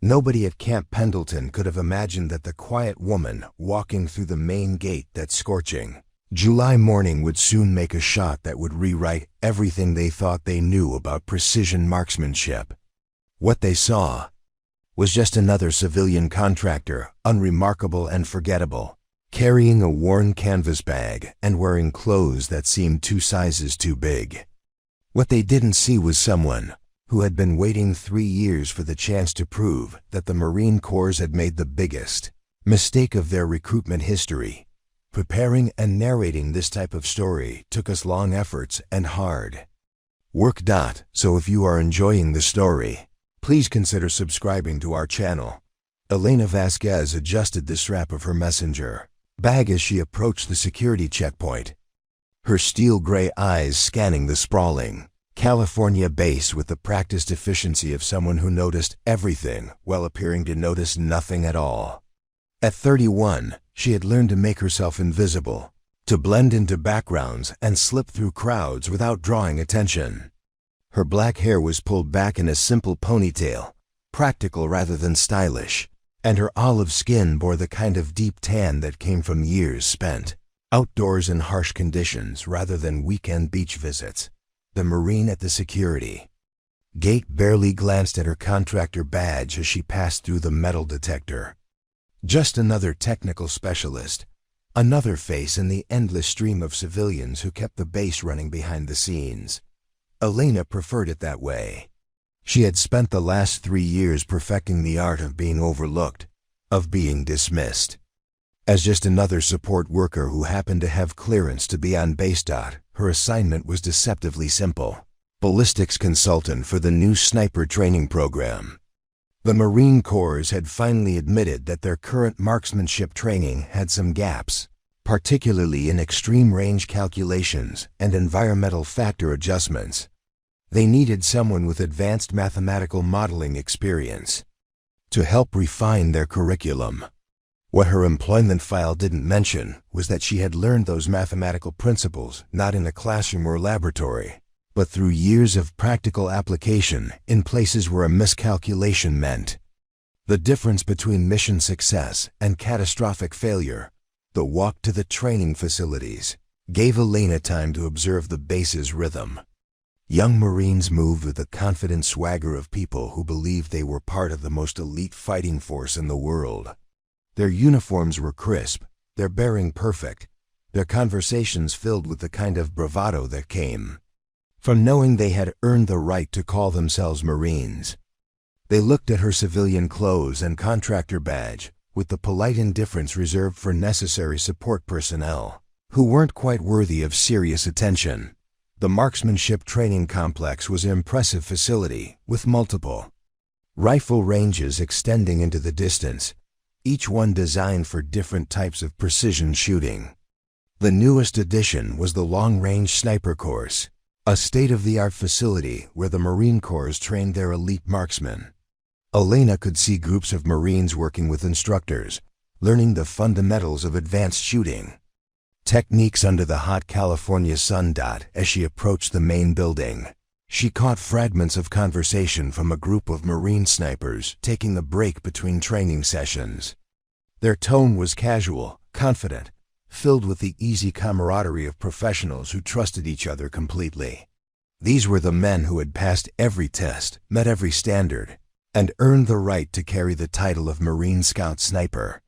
Nobody at Camp Pendleton could have imagined that the quiet woman walking through the main gate that scorching July morning would soon make a shot that would rewrite everything they thought they knew about precision marksmanship. What they saw was just another civilian contractor, unremarkable and forgettable, carrying a worn canvas bag and wearing clothes that seemed 2 sizes too big. What they didn't see was someone who had been waiting 3 years for the chance to prove that the Marine Corps had made the biggest mistake of their recruitment history. Preparing and narrating this type of story took us long efforts and hard work. So if you are enjoying the story, please consider subscribing to our channel. Elena Vasquez adjusted the strap of her messenger bag as she approached the security checkpoint, her steel gray eyes scanning the sprawling California base with the practiced efficiency of someone who noticed everything while appearing to notice nothing at all. At 31, she had learned to make herself invisible, to blend into backgrounds and slip through crowds without drawing attention. Her black hair was pulled back in a simple ponytail, practical rather than stylish, and her olive skin bore the kind of deep tan that came from years spent outdoors in harsh conditions rather than weekend beach visits. The Marine at the security gate barely glanced at her contractor badge as she passed through the metal detector. Just another technical specialist, another face in the endless stream of civilians who kept the base running behind the scenes. Elena preferred it that way. She had spent the last 3 years perfecting the art of being overlooked, of being dismissed. As just another support worker who happened to have clearance to be on base. Her assignment was deceptively simple: ballistics consultant for the new sniper training program. The Marine Corps had finally admitted that their current marksmanship training had some gaps, particularly in extreme range calculations and environmental factor adjustments. They needed someone with advanced mathematical modeling experience to help refine their curriculum. What her employment file didn't mention was that she had learned those mathematical principles not in a classroom or laboratory, but through years of practical application in places where a miscalculation meant the difference between mission success and catastrophic failure. The walk to the training facilities gave Elena time to observe the base's rhythm. Young Marines moved with the confident swagger of people who believed they were part of the most elite fighting force in the world. Their uniforms were crisp, their bearing perfect, their conversations filled with the kind of bravado that came from knowing they had earned the right to call themselves Marines. They looked at her civilian clothes and contractor badge with the polite indifference reserved for necessary support personnel who weren't quite worthy of serious attention. The marksmanship training complex was an impressive facility with multiple rifle ranges extending into the distance, each one designed for different types of precision shooting. The newest addition was the long-range sniper course, a state-of-the-art facility where the Marine Corps trained their elite marksmen. Elena could see groups of Marines working with instructors, learning the fundamentals of advanced shooting techniques under the hot California sun. As she approached the main building, she caught fragments of conversation from a group of Marine snipers taking a break between training sessions. Their tone was casual, confident, filled with the easy camaraderie of professionals who trusted each other completely. These were the men who had passed every test, met every standard, and earned the right to carry the title of Marine Scout Sniper.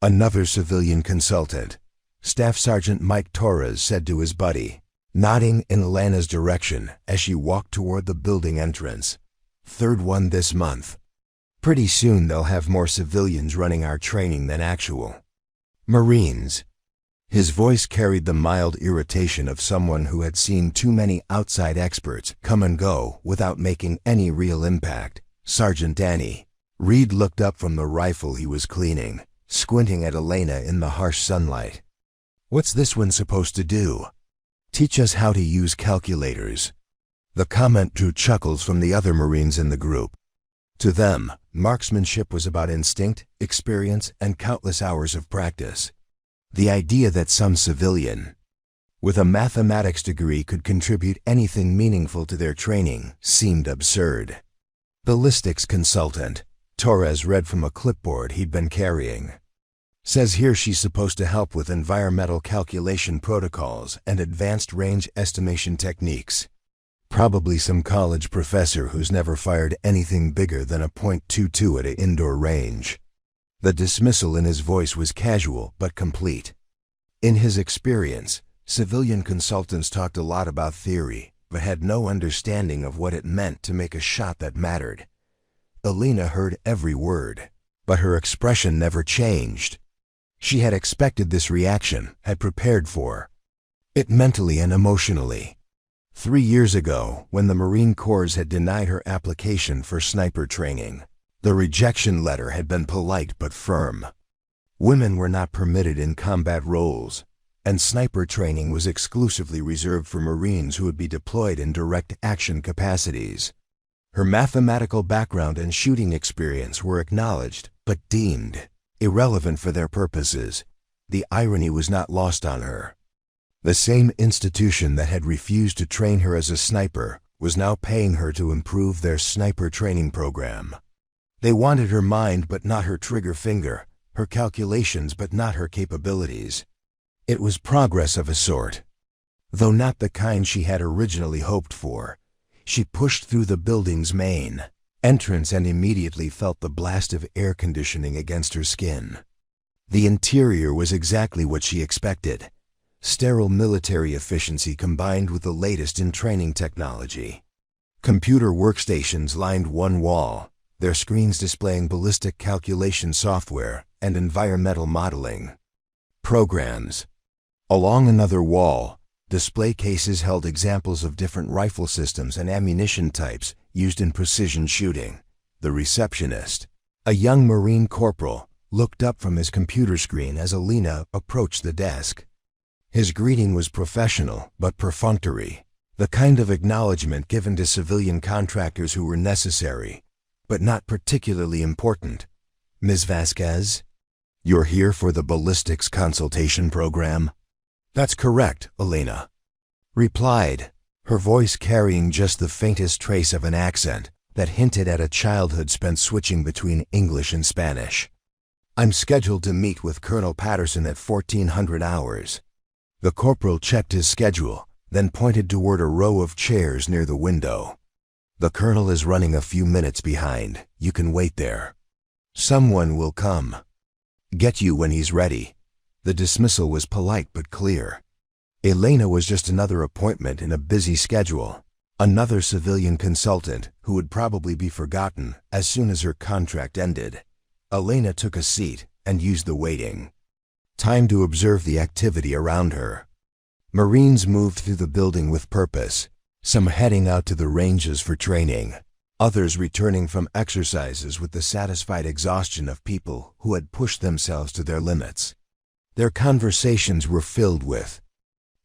Another civilian consultant, Staff Sergeant Mike Torres, said to his buddy, nodding in Elena's direction as she walked toward the building entrance, "Third one this month. Pretty soon they'll have more civilians running our training than actual Marines." His voice carried the mild irritation of someone who had seen too many outside experts come and go without making any real impact. "Sergeant Danny." Reed looked up from the rifle he was cleaning, squinting at Elena in the harsh sunlight. "What's this one supposed to do? Teach us how to use calculators?" The comment drew chuckles from the other Marines in the group. To them, marksmanship was about instinct, experience, and countless hours of practice. The idea that some civilian with a mathematics degree could contribute anything meaningful to their training seemed absurd. "Ballistics consultant," Torres read from a clipboard he'd been carrying. Says here she's supposed to help with environmental calculation protocols and advanced range estimation techniques. Probably some college professor who's never fired anything bigger than a .22 at an indoor range. The dismissal in his voice was casual but complete. In his experience, civilian consultants talked a lot about theory, but had no understanding of what it meant to make a shot that mattered. Elena heard every word, but her expression never changed. She had expected this reaction, had prepared for it mentally and emotionally. 3 years ago, when the Marine Corps had denied her application for sniper training, the rejection letter had been polite but firm. Women were not permitted in combat roles, and sniper training was exclusively reserved for Marines who would be deployed in direct action capacities. Her mathematical background and shooting experience were acknowledged, but deemed irrelevant for their purposes. The irony was not lost on her. The same institution that had refused to train her as a sniper was now paying her to improve their sniper training program. They wanted her mind but not her trigger finger, her calculations but not her capabilities. It was progress of a sort, though not the kind she had originally hoped for. She pushed through the building's main entrance and immediately felt the blast of air conditioning against her skin. The interior was exactly what she expected. Sterile military efficiency combined with the latest in training technology. Computer workstations lined one wall, their screens displaying ballistic calculation software and environmental modeling programs. Along another wall, display cases held examples of different rifle systems and ammunition types used in precision shooting. The receptionist, a young Marine corporal, looked up from his computer screen as Elena approached the desk. His greeting was professional but perfunctory, the kind of acknowledgement given to civilian contractors who were necessary, but not particularly important. "Ms. Vasquez, you're here for the ballistics consultation program?" "That's correct," Elena replied, her voice carrying just the faintest trace of an accent that hinted at a childhood spent switching between English and Spanish. "I'm scheduled to meet with Colonel Patterson at 1400 hours. The corporal checked his schedule, then pointed toward a row of chairs near the window. "The colonel is running a few minutes behind. You can wait there. Someone will come get you when he's ready." The dismissal was polite but clear. Elena was just another appointment in a busy schedule, another civilian consultant who would probably be forgotten as soon as her contract ended. Elena took a seat and used the waiting time to observe the activity around her. Marines moved through the building with purpose, some heading out to the ranges for training, others returning from exercises with the satisfied exhaustion of people who had pushed themselves to their limits. Their conversations were filled with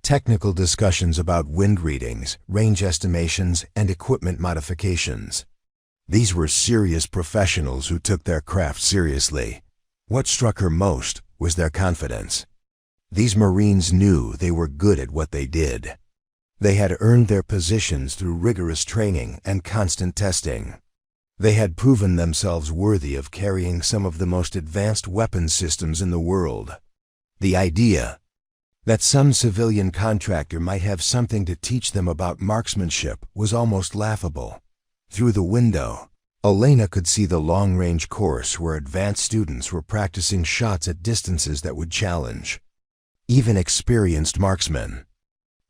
technical discussions about wind readings, range estimations, and equipment modifications. These were serious professionals who took their craft seriously. What struck her most was their confidence. These Marines knew they were good at what they did. They had earned their positions through rigorous training and constant testing. They had proven themselves worthy of carrying some of the most advanced weapons systems in the world. The idea that some civilian contractor might have something to teach them about marksmanship was almost laughable. Through the window, Elena could see the long-range course where advanced students were practicing shots at distances that would challenge even experienced marksmen.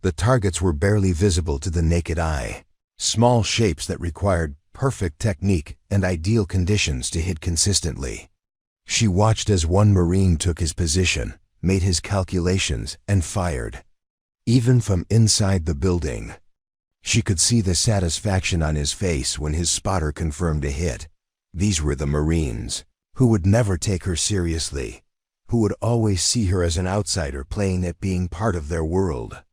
The targets were barely visible to the naked eye, small shapes that required perfect technique and ideal conditions to hit consistently. She watched as one Marine took his position, made his calculations, and fired. Even from inside the building, she could see the satisfaction on his face when his spotter confirmed a hit. These were the Marines, who would never take her seriously, who would always see her as an outsider playing at being part of their world.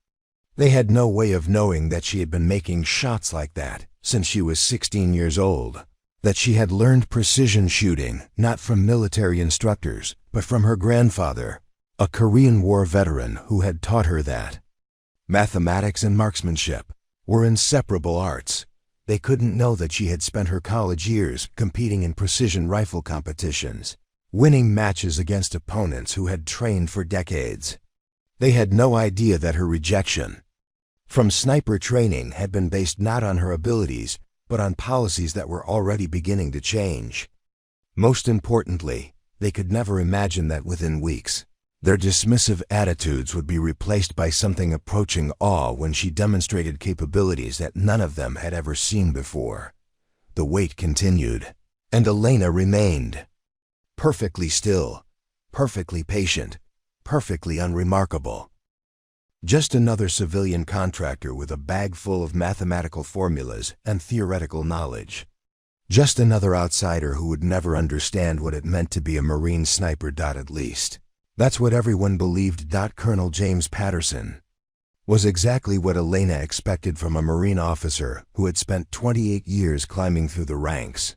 They had no way of knowing that she had been making shots like that since she was 16 years old, that she had learned precision shooting not from military instructors, but from her grandfather, a Korean War veteran who had taught her that mathematics and marksmanship were inseparable arts. They couldn't know that she had spent her college years competing in precision rifle competitions, winning matches against opponents who had trained for decades. They had no idea that her rejection from sniper training had been based not on her abilities, but on policies that were already beginning to change. Most importantly, they could never imagine that within weeks, their dismissive attitudes would be replaced by something approaching awe when she demonstrated capabilities that none of them had ever seen before. The wait continued, and Elena remained perfectly still, perfectly patient, perfectly unremarkable. Just another civilian contractor with a bag full of mathematical formulas and theoretical knowledge. Just another outsider who would never understand what it meant to be a Marine sniper. At least, that's what everyone believed. Colonel James Patterson was exactly what Elena expected from a Marine officer who had spent 28 years climbing through the ranks.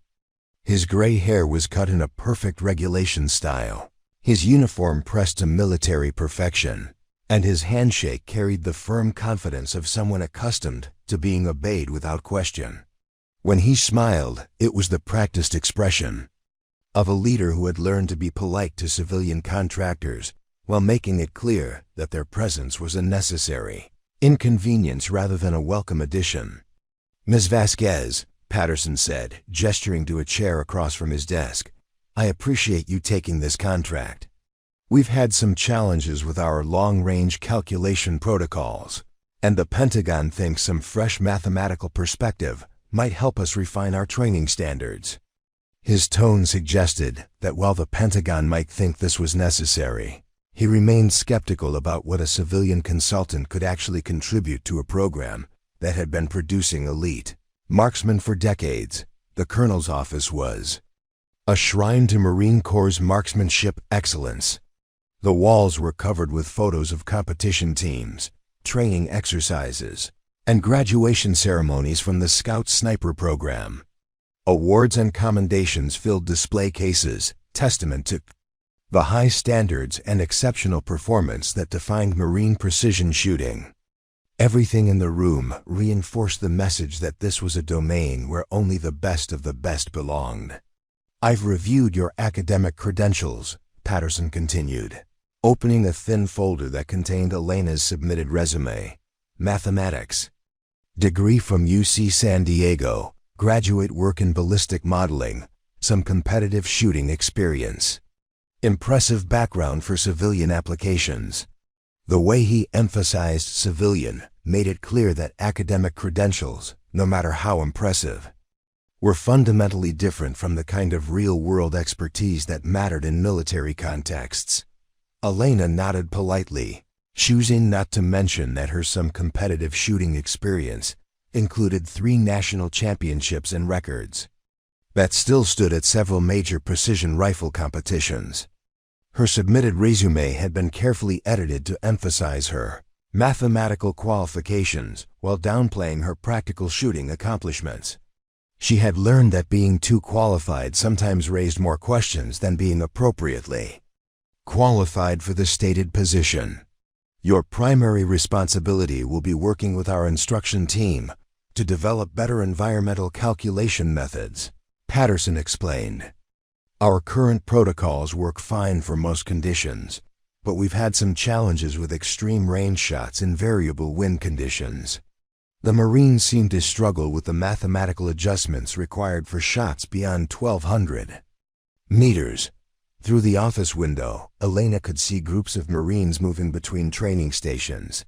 His gray hair was cut in a perfect regulation style, his uniform pressed to military perfection, and his handshake carried the firm confidence of someone accustomed to being obeyed without question. When he smiled, it was the practiced expression of a leader who had learned to be polite to civilian contractors while making it clear that their presence was a necessary inconvenience rather than a welcome addition. "Ms. Vasquez," Patterson said, gesturing to a chair across from his desk, "I appreciate you taking this contract. We've had some challenges with our long-range calculation protocols, and the Pentagon thinks some fresh mathematical perspective might help us refine our training standards." His tone suggested that while the Pentagon might think this was necessary, he remained skeptical about what a civilian consultant could actually contribute to a program that had been producing elite marksmen for decades. The colonel's office was a shrine to Marine Corps' marksmanship excellence. The walls were covered with photos of competition teams, training exercises, and graduation ceremonies from the Scout Sniper program. Awards and commendations filled display cases, testament to the high standards and exceptional performance that defined Marine precision shooting. Everything in the room reinforced the message that this was a domain where only the best of the best belonged. "I've reviewed your academic credentials," Patterson continued, opening a thin folder that contained Elena's submitted resume. "Mathematics. Degree from UC San Diego, graduate work in ballistic modeling, some competitive shooting experience. Impressive background for civilian applications." The way he emphasized civilian made it clear that academic credentials, no matter how impressive, were fundamentally different from the kind of real-world expertise that mattered in military contexts. Elena nodded politely, choosing not to mention that her some competitive shooting experience included 3 national championships and records that still stood at several major precision rifle competitions. Her submitted resume had been carefully edited to emphasize her mathematical qualifications while downplaying her practical shooting accomplishments. She had learned that being too qualified sometimes raised more questions than being appropriately qualified for the stated position. "Your primary responsibility will be working with our instruction team to develop better environmental calculation methods," Patterson explained. "Our current protocols work fine for most conditions, but we've had some challenges with extreme range shots in variable wind conditions. The Marines seem to struggle with the mathematical adjustments required for shots beyond 1,200 meters. Through the office window, Elena could see groups of Marines moving between training stations.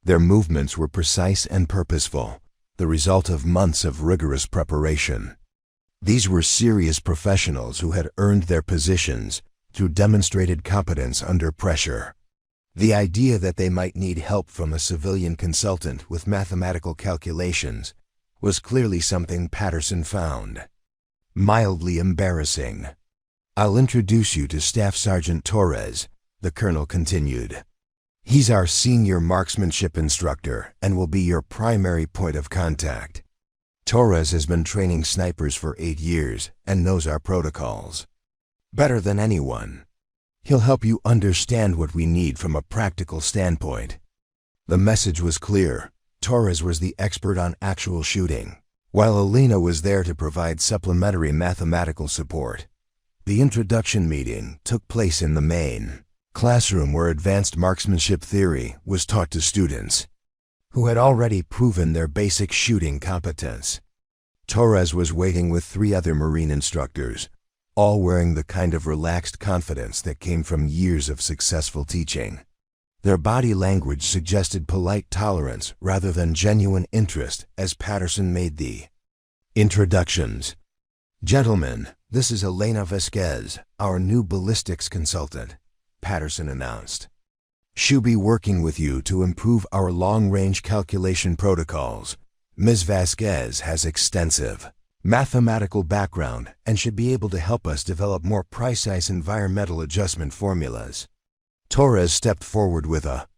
Their movements were precise and purposeful, the result of months of rigorous preparation. These were serious professionals who had earned their positions through demonstrated competence under pressure. The idea that they might need help from a civilian consultant with mathematical calculations was clearly something Patterson found mildly embarrassing. "I'll introduce you to Staff Sergeant Torres," the colonel continued. "He's our senior marksmanship instructor and will be your primary point of contact. Torres has been training snipers for 8 years and knows our protocols better than anyone. He'll help you understand what we need from a practical standpoint." The message was clear. Torres was the expert on actual shooting, while Elena was there to provide supplementary mathematical support. The introduction meeting took place in the main classroom where advanced marksmanship theory was taught to students who had already proven their basic shooting competence. Torres was waiting with 3 other Marine instructors, all wearing the kind of relaxed confidence that came from years of successful teaching. Their body language suggested polite tolerance rather than genuine interest as Patterson made the introductions. "Gentlemen, this is Elena Vasquez, our new ballistics consultant," Patterson announced. "She'll be working with you to improve our long-range calculation protocols. Ms. Vasquez has extensive mathematical background and should be able to help us develop more precise environmental adjustment formulas." Torres stepped forward with a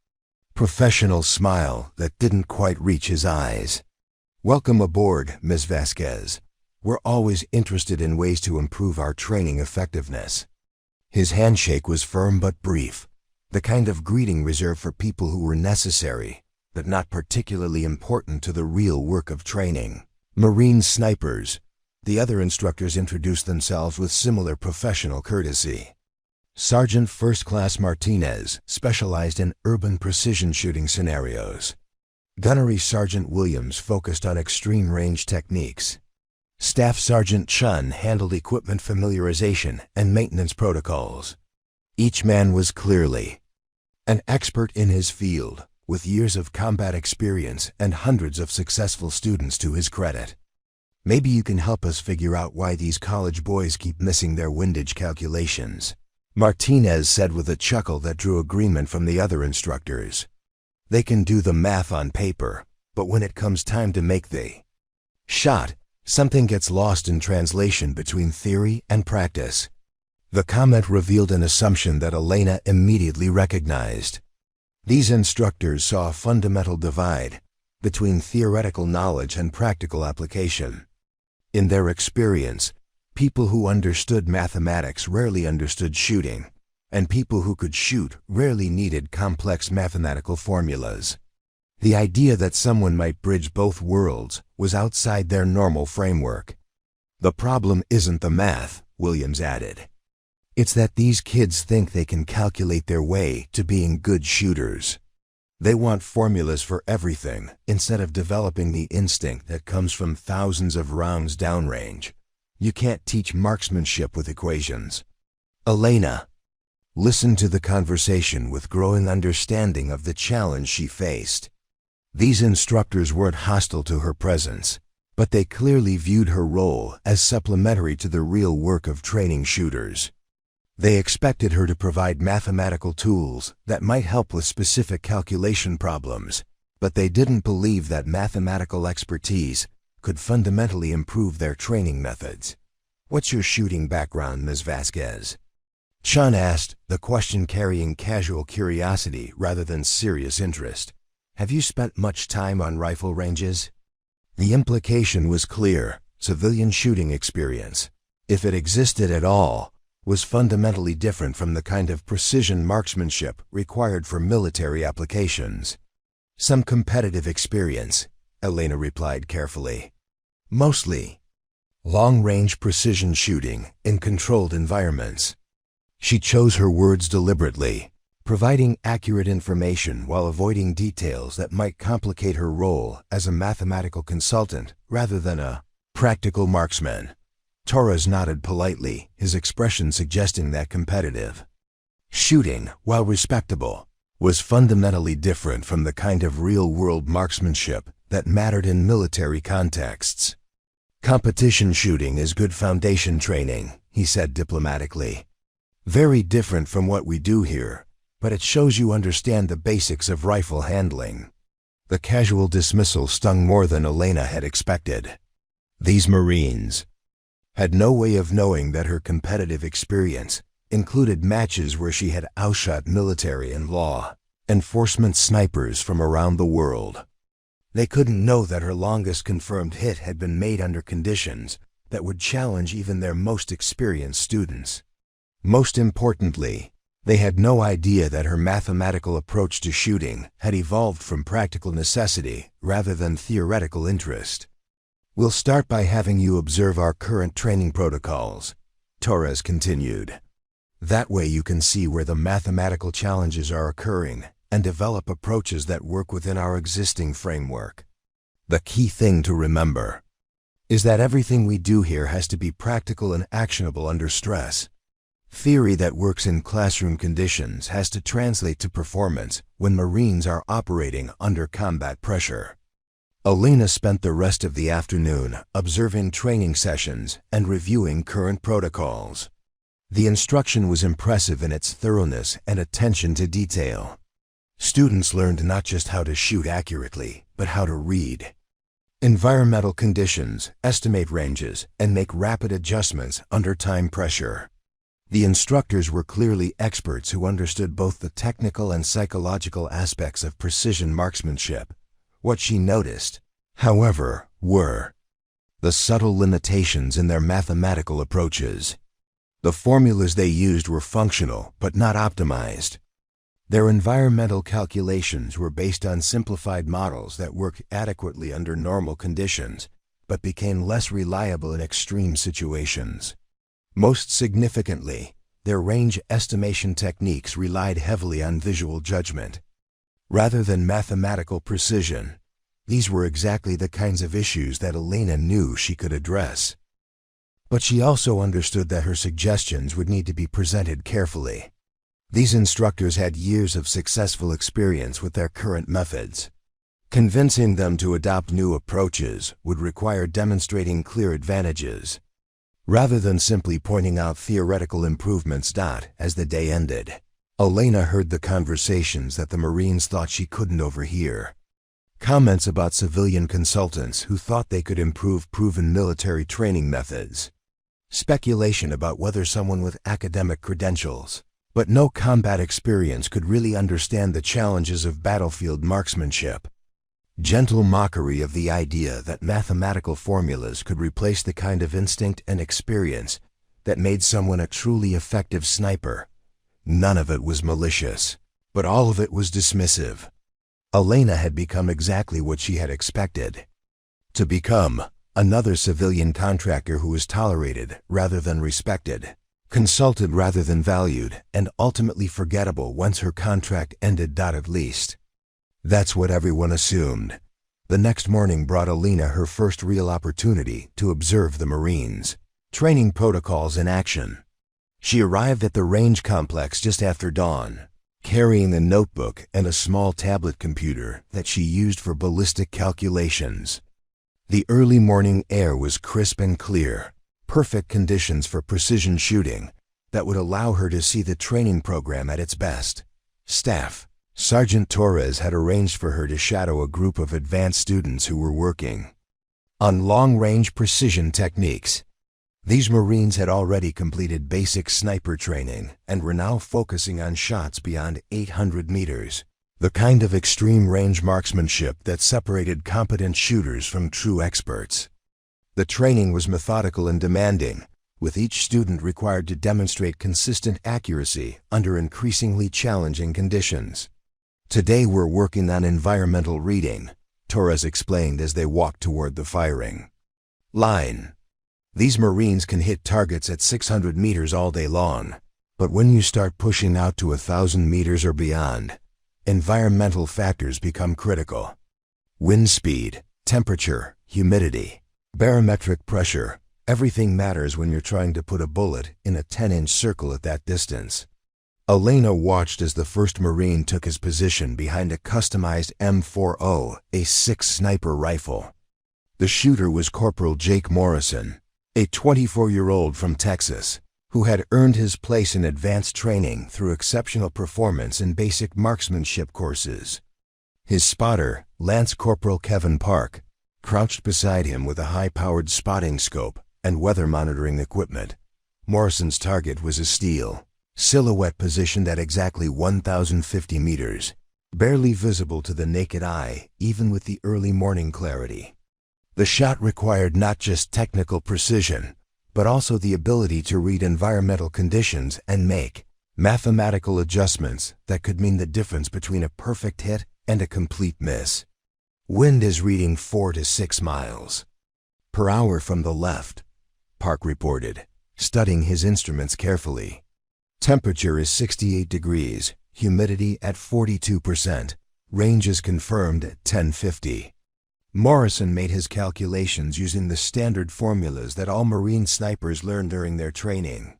professional smile that didn't quite reach his eyes. "Welcome aboard, Ms. Vasquez. We're always interested in ways to improve our training effectiveness." His handshake was firm but brief, the kind of greeting reserved for people who were necessary, but not particularly important to the real work of training. Marine snipers. The other instructors introduced themselves with similar professional courtesy. Sergeant First Class Martinez specialized in urban precision shooting scenarios. Gunnery Sergeant Williams focused on extreme range techniques. Staff Sergeant Chun handled equipment familiarization and maintenance protocols. Each man was clearly an expert in his field, with years of combat experience and hundreds of successful students to his credit. "Maybe you can help us figure out why these college boys keep missing their windage calculations," Martinez said with a chuckle that drew agreement from the other instructors. "They can do the math on paper, but when it comes time to make the shot, something gets lost in translation between theory and practice." The comment revealed an assumption that Elena immediately recognized. These instructors saw a fundamental divide between theoretical knowledge and practical application. In their experience, people who understood mathematics rarely understood shooting, and people who could shoot rarely needed complex mathematical formulas. The idea that someone might bridge both worlds was outside their normal framework. "The problem isn't the math," Williams added. "It's that these kids think they can calculate their way to being good shooters. They want formulas for everything instead of developing the instinct that comes from thousands of rounds downrange. You can't teach marksmanship with equations." Elena listened to the conversation with growing understanding of the challenge she faced. These instructors weren't hostile to her presence, but they clearly viewed her role as supplementary to the real work of training shooters. They expected her to provide mathematical tools that might help with specific calculation problems, but they didn't believe that mathematical expertise could fundamentally improve their training methods. "What's your shooting background, Ms. Vasquez?" Chun asked, the question carrying casual curiosity rather than serious interest. "Have you spent much time on rifle ranges?" The implication was clear: civilian shooting experience, if it existed at all, was fundamentally different from the kind of precision marksmanship required for military applications. "Some competitive experience," Elena replied carefully. "Mostly long-range precision shooting in controlled environments." She chose her words deliberately, providing accurate information while avoiding details that might complicate her role as a mathematical consultant rather than a practical marksman. Torres nodded politely, his expression suggesting that competitive shooting, while respectable, was fundamentally different from the kind of real-world marksmanship that mattered in military contexts. "Competition shooting is good foundation training," he said diplomatically. "Very different from what we do here, but it shows you understand the basics of rifle handling." The casual dismissal stung more than Elena had expected. These Marines had no way of knowing that her competitive experience included matches where she had outshot military and law enforcement snipers from around the world. They couldn't know that her longest confirmed hit had been made under conditions that would challenge even their most experienced students. Most importantly, they had no idea that her mathematical approach to shooting had evolved from practical necessity rather than theoretical interest. We'll start by having you observe our current training protocols, Torres continued. That way you can see where the mathematical challenges are occurring and develop approaches that work within our existing framework. The key thing to remember is that everything we do here has to be practical and actionable under stress. Theory that works in classroom conditions has to translate to performance when Marines are operating under combat pressure. Elena spent the rest of the afternoon observing training sessions and reviewing current protocols. The instruction was impressive in its thoroughness and attention to detail. Students learned not just how to shoot accurately, but how to read environmental conditions, estimate ranges, and make rapid adjustments under time pressure. The instructors were clearly experts who understood both the technical and psychological aspects of precision marksmanship. What she noticed, however, were the subtle limitations in their mathematical approaches. The formulas they used were functional but not optimized. Their environmental calculations were based on simplified models that worked adequately under normal conditions, but became less reliable in extreme situations. Most significantly, their range estimation techniques relied heavily on visual judgment. Rather than mathematical precision, these were exactly the kinds of issues that Elena knew she could address. But she also understood that her suggestions would need to be presented carefully. These instructors had years of successful experience with their current methods. Convincing them to adopt new approaches would require demonstrating clear advantages, rather than simply pointing out theoretical improvements. As the day ended, Elena heard the conversations that the Marines thought she couldn't overhear. Comments about civilian consultants who thought they could improve proven military training methods. Speculation about whether someone with academic credentials but no combat experience could really understand the challenges of battlefield marksmanship. Gentle mockery of the idea that mathematical formulas could replace the kind of instinct and experience that made someone a truly effective sniper. None of it was malicious, but all of it was dismissive. Elena had become exactly what she had expected. To become another civilian contractor who was tolerated rather than respected, consulted rather than valued, and ultimately forgettable once her contract ended. At least that's what everyone assumed. The next morning brought Elena her first real opportunity to observe the Marines' training protocols in action. She arrived at the range complex just after dawn, carrying a notebook and a small tablet computer that she used for ballistic calculations. The early morning air was crisp and clear, perfect conditions for precision shooting that would allow her to see the training program at its best. Staff Sergeant Torres had arranged for her to shadow a group of advanced students who were working on long-range precision techniques. These Marines had already completed basic sniper training and were now focusing on shots beyond 800 meters, the kind of extreme range marksmanship that separated competent shooters from true experts. The training was methodical and demanding, with each student required to demonstrate consistent accuracy under increasingly challenging conditions. Today we're working on environmental reading, Torres explained as they walked toward the firing line. These Marines can hit targets at 600 meters all day long, but when you start pushing out to 1,000 meters or beyond, environmental factors become critical. Wind speed, temperature, humidity, barometric pressure, everything matters when you're trying to put a bullet in a 10-inch circle at that distance. Elena watched as the first Marine took his position behind a customized M40 A6 sniper rifle. The shooter was Corporal Jake Morrison, a 24-year-old from Texas, who had earned his place in advanced training through exceptional performance in basic marksmanship courses. His spotter, Lance Corporal Kevin Park, crouched beside him with a high-powered spotting scope and weather monitoring equipment. Morrison's target was a steel silhouette positioned at exactly 1,050 meters, barely visible to the naked eye even with the early morning clarity. The shot required not just technical precision, but also the ability to read environmental conditions and make mathematical adjustments that could mean the difference between a perfect hit and a complete miss. Wind is reading 4 to 6 miles. per hour from the left, Park reported, studying his instruments carefully. Temperature is 68 degrees, humidity at 42%, range is confirmed at 1050. Morrison made his calculations using the standard formulas that all Marine snipers learn during their training.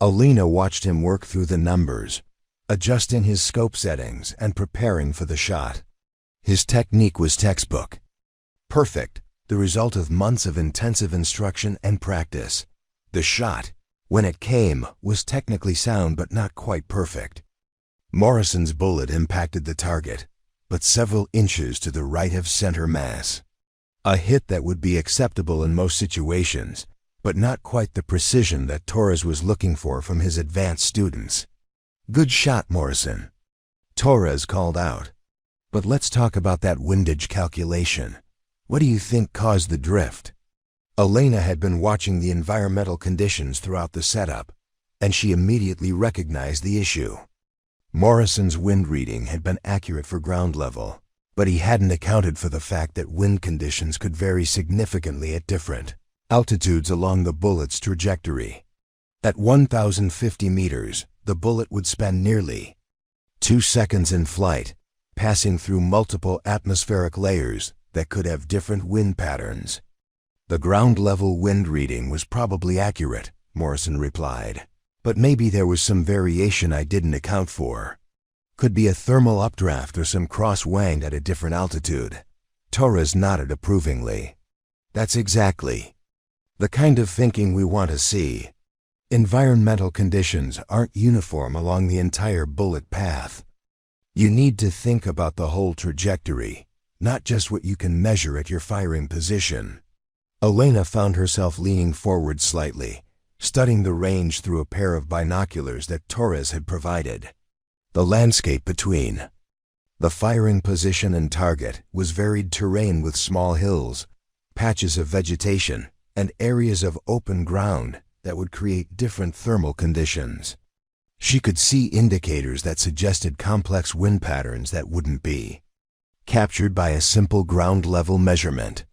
Elena watched him work through the numbers, adjusting his scope settings and preparing for the shot. His technique was textbook. Perfect, the result of months of intensive instruction and practice. The shot, when it came, was technically sound but not quite perfect. Morrison's bullet impacted the target, but several inches to the right of center mass. A hit that would be acceptable in most situations, but not quite the precision that Torres was looking for from his advanced students. "Good shot, Morrison," Torres called out. "But let's talk about that windage calculation. What do you think caused the drift?" Elena had been watching the environmental conditions throughout the setup, and she immediately recognized the issue. Morrison's wind reading had been accurate for ground level, but he hadn't accounted for the fact that wind conditions could vary significantly at different altitudes along the bullet's trajectory. At 1,050 meters, the bullet would spend nearly 2 seconds in flight, passing through multiple atmospheric layers that could have different wind patterns. "The ground-level wind reading was probably accurate," Morrison replied, "but maybe there was some variation I didn't account for. Could be a thermal updraft or some cross-wind at a different altitude." Torres nodded approvingly. "That's exactly the kind of thinking we want to see. Environmental conditions aren't uniform along the entire bullet path. You need to think about the whole trajectory, not just what you can measure at your firing position." Elena found herself leaning forward slightly, studying the range through a pair of binoculars that Torres had provided. The landscape between the firing position and target was varied terrain with small hills, patches of vegetation, and areas of open ground that would create different thermal conditions. She could see indicators that suggested complex wind patterns that wouldn't be captured by a simple ground-level measurement.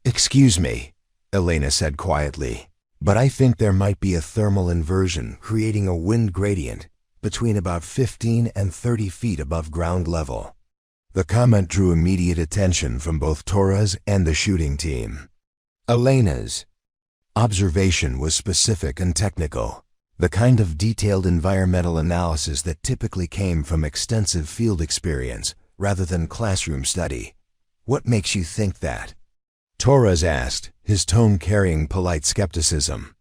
"Excuse me," Elena said quietly, "but I think there might be a thermal inversion creating a wind gradient between about 15 and 30 feet above ground level." The comment drew immediate attention from both Torres and the shooting team. Elena's observation was specific and technical, the kind of detailed environmental analysis that typically came from extensive field experience rather than classroom study. "What makes you think that?" Torres asked, his tone carrying polite skepticism.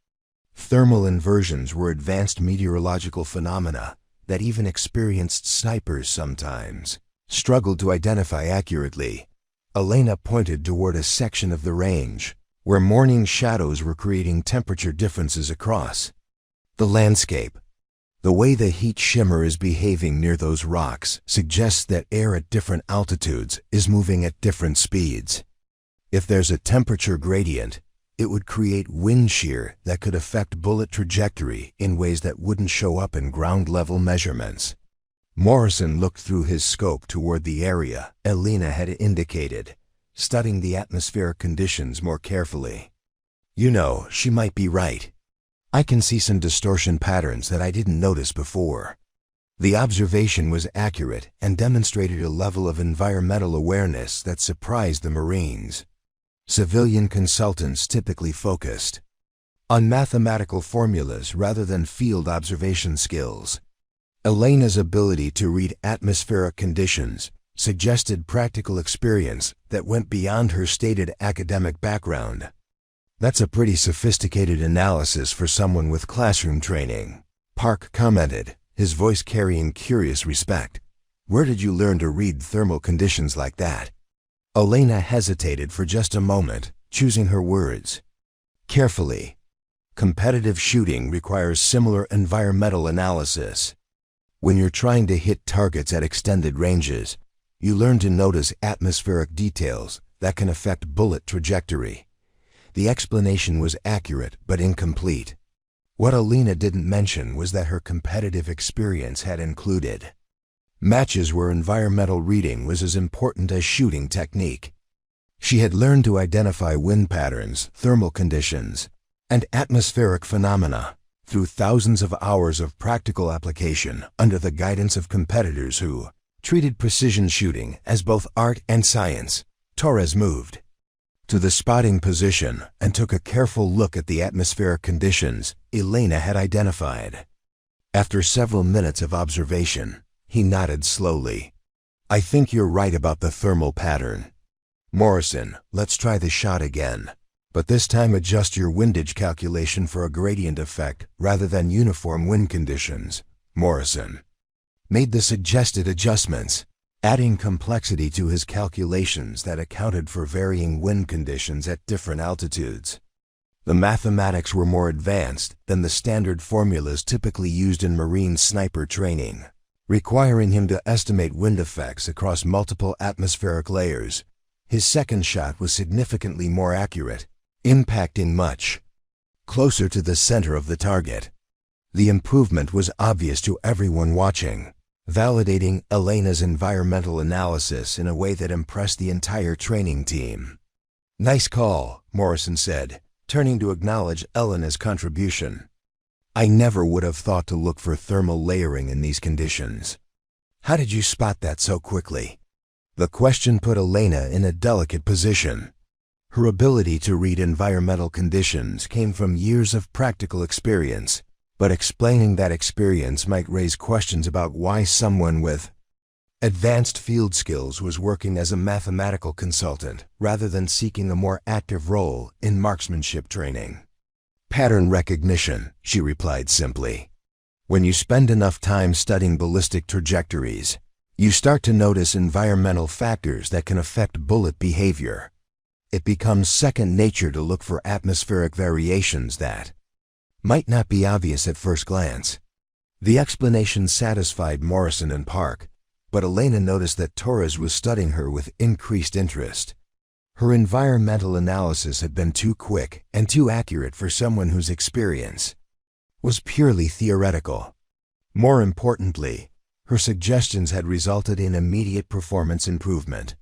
Thermal inversions were advanced meteorological phenomena that even experienced snipers sometimes struggled to identify accurately. Elena pointed toward a section of the range where morning shadows were creating temperature differences across the landscape. "The way the heat shimmer is behaving near those rocks suggests that air at different altitudes is moving at different speeds. If there's a temperature gradient, it would create wind shear that could affect bullet trajectory in ways that wouldn't show up in ground-level measurements." Morrison looked through his scope toward the area Elena had indicated, studying the atmospheric conditions more carefully. "You know, she might be right. I can see some distortion patterns that I didn't notice before." The observation was accurate and demonstrated a level of environmental awareness that surprised the Marines. Civilian consultants typically focused on mathematical formulas rather than field observation skills. Elena's ability to read atmospheric conditions suggested practical experience that went beyond her stated academic background. "That's a pretty sophisticated analysis for someone with classroom training," Park commented, his voice carrying curious respect. "Where did you learn to read thermal conditions like that?" Elena hesitated for just a moment, choosing her words carefully. Competitive shooting requires similar environmental analysis. When you're trying to hit targets at extended ranges, you learn to notice atmospheric details that can affect bullet trajectory. The explanation was accurate but incomplete. What Elena didn't mention was that her competitive experience had included matches where environmental reading was as important as shooting technique. She had learned to identify wind patterns, thermal conditions, and atmospheric phenomena through thousands of hours of practical application under the guidance of competitors who treated precision shooting as both art and science. Torres moved to the spotting position and took a careful look at the atmospheric conditions Elena had identified. After several minutes of observation, he nodded slowly. "I think you're right about the thermal pattern. Morrison, let's try the shot again. But this time adjust your windage calculation for a gradient effect rather than uniform wind conditions." Morrison made the suggested adjustments, adding complexity to his calculations that accounted for varying wind conditions at different altitudes. The mathematics were more advanced than the standard formulas typically used in Marine sniper training, requiring him to estimate wind effects across multiple atmospheric layers. His second shot was significantly more accurate, impacting much closer to the center of the target. The improvement was obvious to everyone watching, validating Elena's environmental analysis in a way that impressed the entire training team. "Nice call," Morrison said, turning to acknowledge Elena's contribution. "I never would have thought to look for thermal layering in these conditions. How did you spot that so quickly?" The question put Elena in a delicate position. Her ability to read environmental conditions came from years of practical experience, but explaining that experience might raise questions about why someone with advanced field skills was working as a mathematical consultant rather than seeking a more active role in marksmanship training. "Pattern recognition," she replied simply. "When you spend enough time studying ballistic trajectories, you start to notice environmental factors that can affect bullet behavior. It becomes second nature to look for atmospheric variations that might not be obvious at first glance." The explanation satisfied Morrison and Park, but Elena noticed that Torres was studying her with increased interest. Her environmental analysis had been too quick and too accurate for someone whose experience was purely theoretical. More importantly, her suggestions had resulted in immediate performance improvement,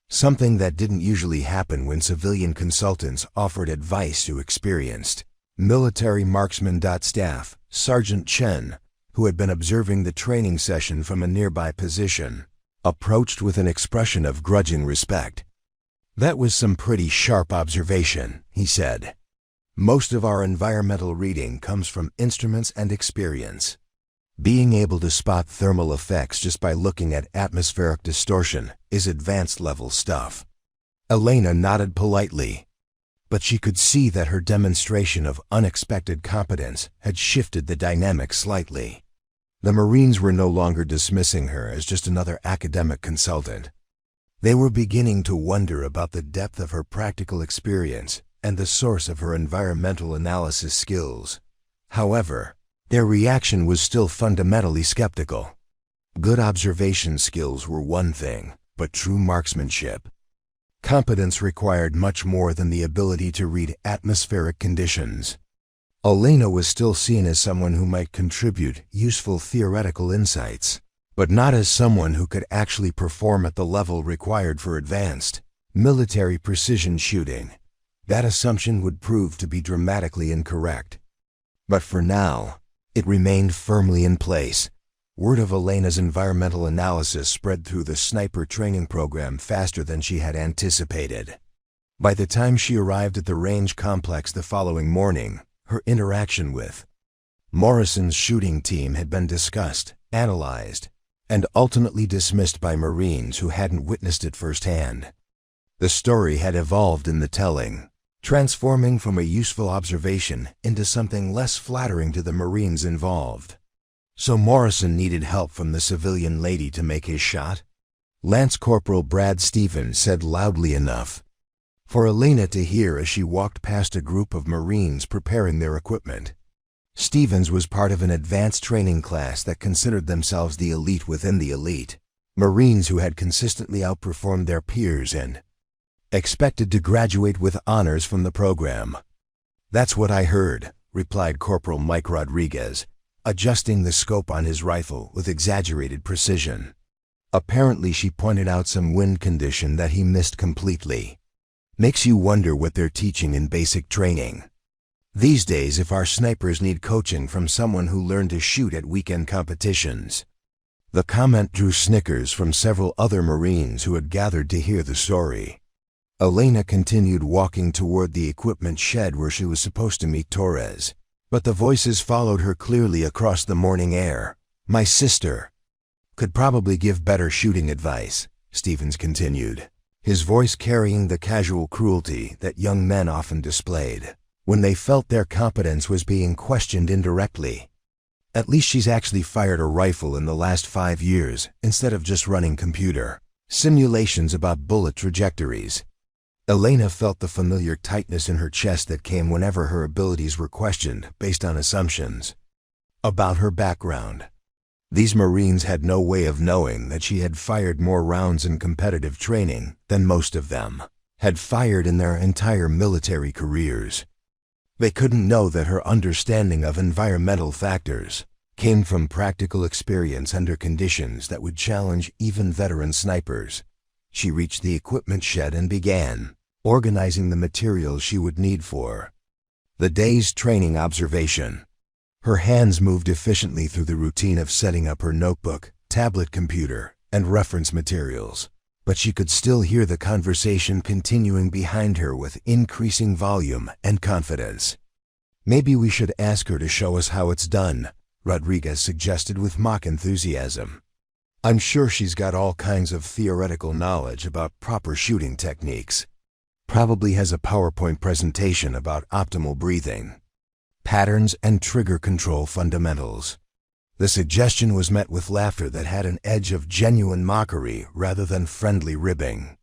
something that didn't usually happen when civilian consultants offered advice to experienced military marksmen. Staff Sergeant Chen, who had been observing the training session from a nearby position, approached with an expression of grudging respect. "That was some pretty sharp observation," he said. "Most of our environmental reading comes from instruments and experience. Being able to spot thermal effects just by looking at atmospheric distortion is advanced level stuff." Elena nodded politely, but she could see that her demonstration of unexpected competence had shifted the dynamic slightly. The Marines were no longer dismissing her as just another academic consultant. They were beginning to wonder about the depth of her practical experience and the source of her environmental analysis skills. However, their reaction was still fundamentally skeptical. Good observation skills were one thing, but true marksmanship competence required much more than the ability to read atmospheric conditions. Elena was still seen as someone who might contribute useful theoretical insights, but not as someone who could actually perform at the level required for advanced military precision shooting. That assumption would prove to be dramatically incorrect. But for now, it remained firmly in place. Word of Elena's environmental analysis spread through the sniper training program faster than she had anticipated. By the time she arrived at the range complex the following morning, her interaction with Morrison's shooting team had been discussed, analyzed, and ultimately dismissed by Marines who hadn't witnessed it firsthand. The story had evolved in the telling, transforming from a useful observation into something less flattering to the Marines involved. So Morrison needed help from the civilian lady to make his shot? Lance Corporal Brad Stevens said loudly enough for Elena to hear as she walked past a group of Marines preparing their equipment. Stevens was part of an advanced training class that considered themselves the elite within the elite, Marines who had consistently outperformed their peers and expected to graduate with honors from the program. "That's what I heard," replied Corporal Mike Rodriguez, adjusting the scope on his rifle with exaggerated precision. Apparently she pointed out some wind condition that he missed completely. Makes you wonder what they're teaching in basic training. These days, if our snipers need coaching from someone who learned to shoot at weekend competitions. The comment drew snickers from several other Marines who had gathered to hear the story. Elena continued walking toward the equipment shed where she was supposed to meet Torres, but the voices followed her clearly across the morning air. My sister could probably give better shooting advice, Stevens continued, his voice carrying the casual cruelty that young men often displayed when they felt their competence was being questioned indirectly. At least she's actually fired a rifle in the last 5 years instead of just running computer simulations about bullet trajectories. Elena felt the familiar tightness in her chest that came whenever her abilities were questioned based on assumptions about her background. These Marines had no way of knowing that she had fired more rounds in competitive training than most of them had fired in their entire military careers. They couldn't know that her understanding of environmental factors came from practical experience under conditions that would challenge even veteran snipers. She reached the equipment shed and began organizing the materials she would need for the day's training observation. Her hands moved efficiently through the routine of setting up her notebook, tablet computer, and reference materials, but she could still hear the conversation continuing behind her with increasing volume and confidence. Maybe we should ask her to show us how it's done, Rodriguez suggested with mock enthusiasm. I'm sure she's got all kinds of theoretical knowledge about proper shooting techniques. Probably has a PowerPoint presentation about optimal breathing, patterns, and trigger control fundamentals. The suggestion was met with laughter that had an edge of genuine mockery rather than friendly ribbing.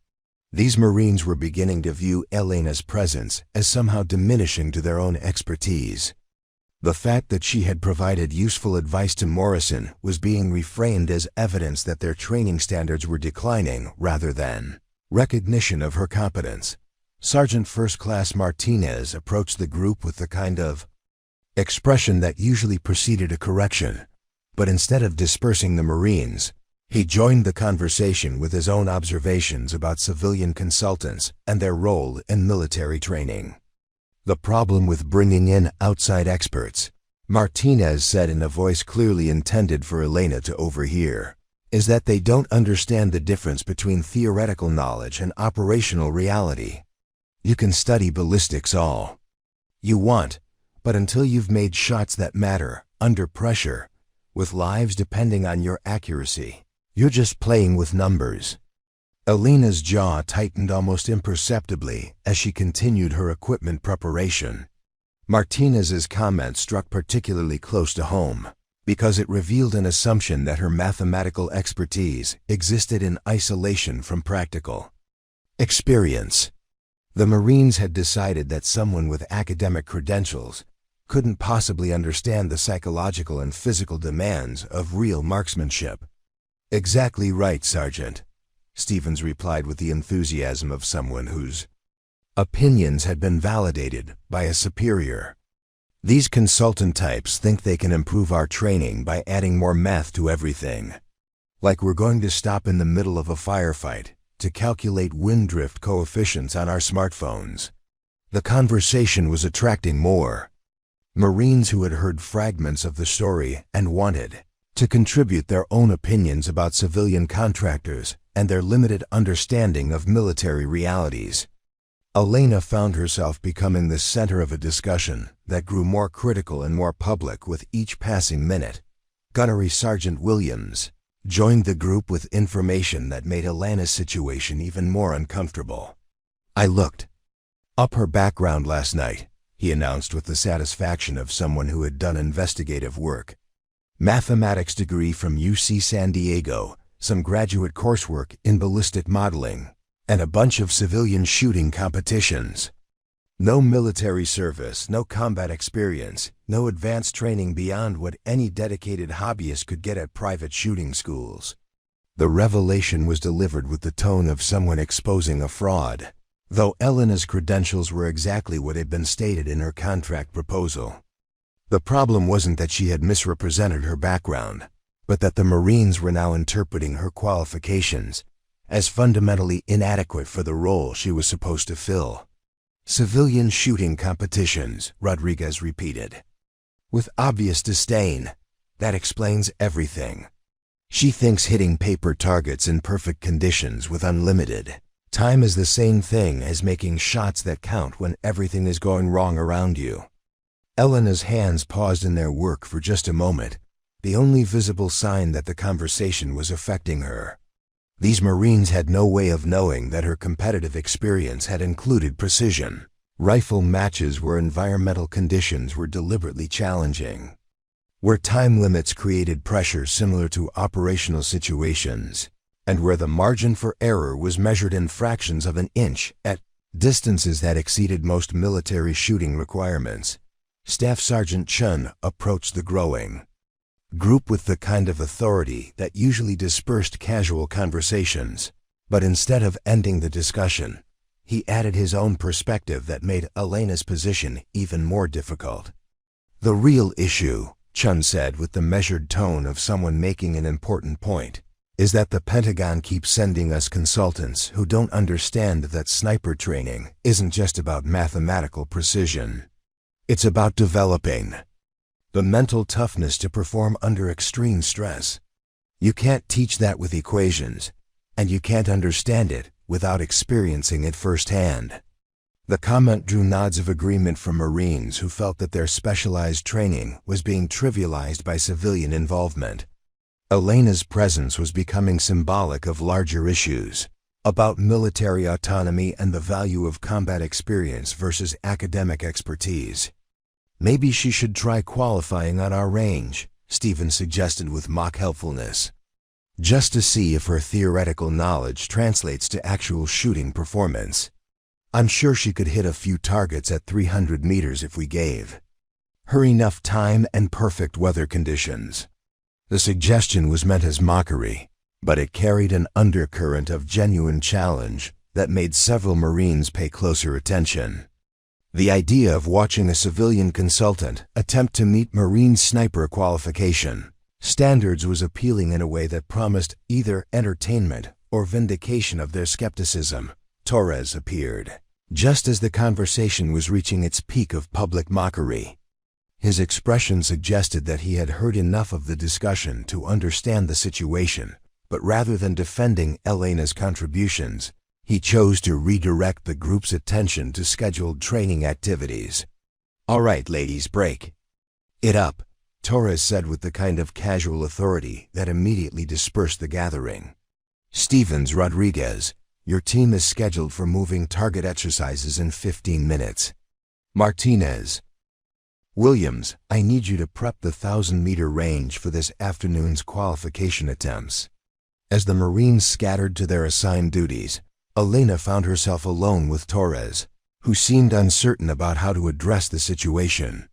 These Marines were beginning to view Elena's presence as somehow diminishing to their own expertise. The fact that she had provided useful advice to Morrison was being reframed as evidence that their training standards were declining rather than recognition of her competence. Sergeant First Class Martinez approached the group with the kind of expression that usually preceded a correction, but instead of dispersing the Marines, he joined the conversation with his own observations about civilian consultants and their role in military training. The problem with bringing in outside experts, Martinez said in a voice clearly intended for Elena to overhear, is that they don't understand the difference between theoretical knowledge and operational reality. You can study ballistics all you want, but until you've made shots that matter, under pressure, with lives depending on your accuracy, you're just playing with numbers. Elena's jaw tightened almost imperceptibly as she continued her equipment preparation. Martinez's comment struck particularly close to home, because it revealed an assumption that her mathematical expertise existed in isolation from practical experience. The Marines had decided that someone with academic credentials couldn't possibly understand the psychological and physical demands of real marksmanship. Exactly right, Sergeant, Stevens replied with the enthusiasm of someone whose opinions had been validated by a superior. These consultant types think they can improve our training by adding more math to everything. Like we're going to stop in the middle of a firefight to calculate wind drift coefficients on our smartphones. The conversation was attracting more Marines who had heard fragments of the story and wanted to contribute their own opinions about civilian contractors and their limited understanding of military realities. Elena found herself becoming the center of a discussion that grew more critical and more public with each passing minute. Gunnery Sergeant Williams joined the group with information that made Elena's situation even more uncomfortable. I looked up her background last night, he announced with the satisfaction of someone who had done investigative work. Mathematics degree from UC San Diego, some graduate coursework in ballistic modeling, and a bunch of civilian shooting competitions. No military service, no combat experience, no advanced training beyond what any dedicated hobbyist could get at private shooting schools. The revelation was delivered with the tone of someone exposing a fraud, though Elena's credentials were exactly what had been stated in her contract proposal. The problem wasn't that she had misrepresented her background. but that the Marines were now interpreting her qualifications as fundamentally inadequate for the role she was supposed to fill. Civilian shooting competitions, Rodriguez repeated. With obvious disdain, that explains everything. She thinks hitting paper targets in perfect conditions with unlimited time is the same thing as making shots that count when everything is going wrong around you. Elena's hands paused in their work for just a moment, the only visible sign that the conversation was affecting her. These Marines had no way of knowing that her competitive experience had included precision rifle matches where environmental conditions were deliberately challenging, where time limits created pressure similar to operational situations, and where the margin for error was measured in fractions of an inch at distances that exceeded most military shooting requirements. Staff Sergeant Chun approached the growing group with the kind of authority that usually dispersed casual conversations, but instead of ending the discussion, he added his own perspective that made Elena's position even more difficult. The real issue, Chun said with the measured tone of someone making an important point, is that the Pentagon keeps sending us consultants who don't understand that sniper training isn't just about mathematical precision. It's about developing the mental toughness to perform under extreme stress. You can't teach that with equations, and you can't understand it without experiencing it firsthand. The comment drew nods of agreement from Marines who felt that their specialized training was being trivialized by civilian involvement. Elena's presence was becoming symbolic of larger issues, about military autonomy and the value of combat experience versus academic expertise. Maybe she should try qualifying on our range, Stephen suggested with mock helpfulness, just to see if her theoretical knowledge translates to actual shooting performance. I'm sure she could hit a few targets at 300 meters if we gave her enough time and perfect weather conditions. The suggestion was meant as mockery, but it carried an undercurrent of genuine challenge that made several Marines pay closer attention. The idea of watching a civilian consultant attempt to meet Marine sniper qualification standards was appealing in a way that promised either entertainment or vindication of their skepticism. Torres appeared just as the conversation was reaching its peak of public mockery. His expression suggested that he had heard enough of the discussion to understand the situation, but rather than defending Elena's contributions, he chose to redirect the group's attention to scheduled training activities. "All right, ladies, break it up," Torres said with the kind of casual authority that immediately dispersed the gathering. "Stevens, Rodriguez, your team is scheduled for moving target exercises in 15 minutes. Martinez, Williams, I need you to prep the 1,000-meter range for this afternoon's qualification attempts." As the Marines scattered to their assigned duties, Elena found herself alone with Torres, who seemed uncertain about how to address the situation.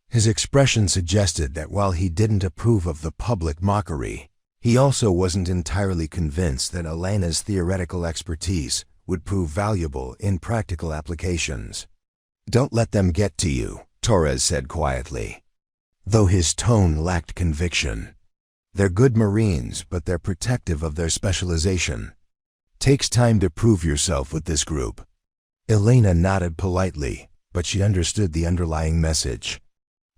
His expression suggested that while he didn't approve of the public mockery, he also wasn't entirely convinced that Elena's theoretical expertise would prove valuable in practical applications. "Don't let them get to you," Torres said quietly, though his tone lacked conviction. "They're good Marines, but they're protective of their specialization. Takes time to prove yourself with this group." Elena nodded politely, but she understood the underlying message.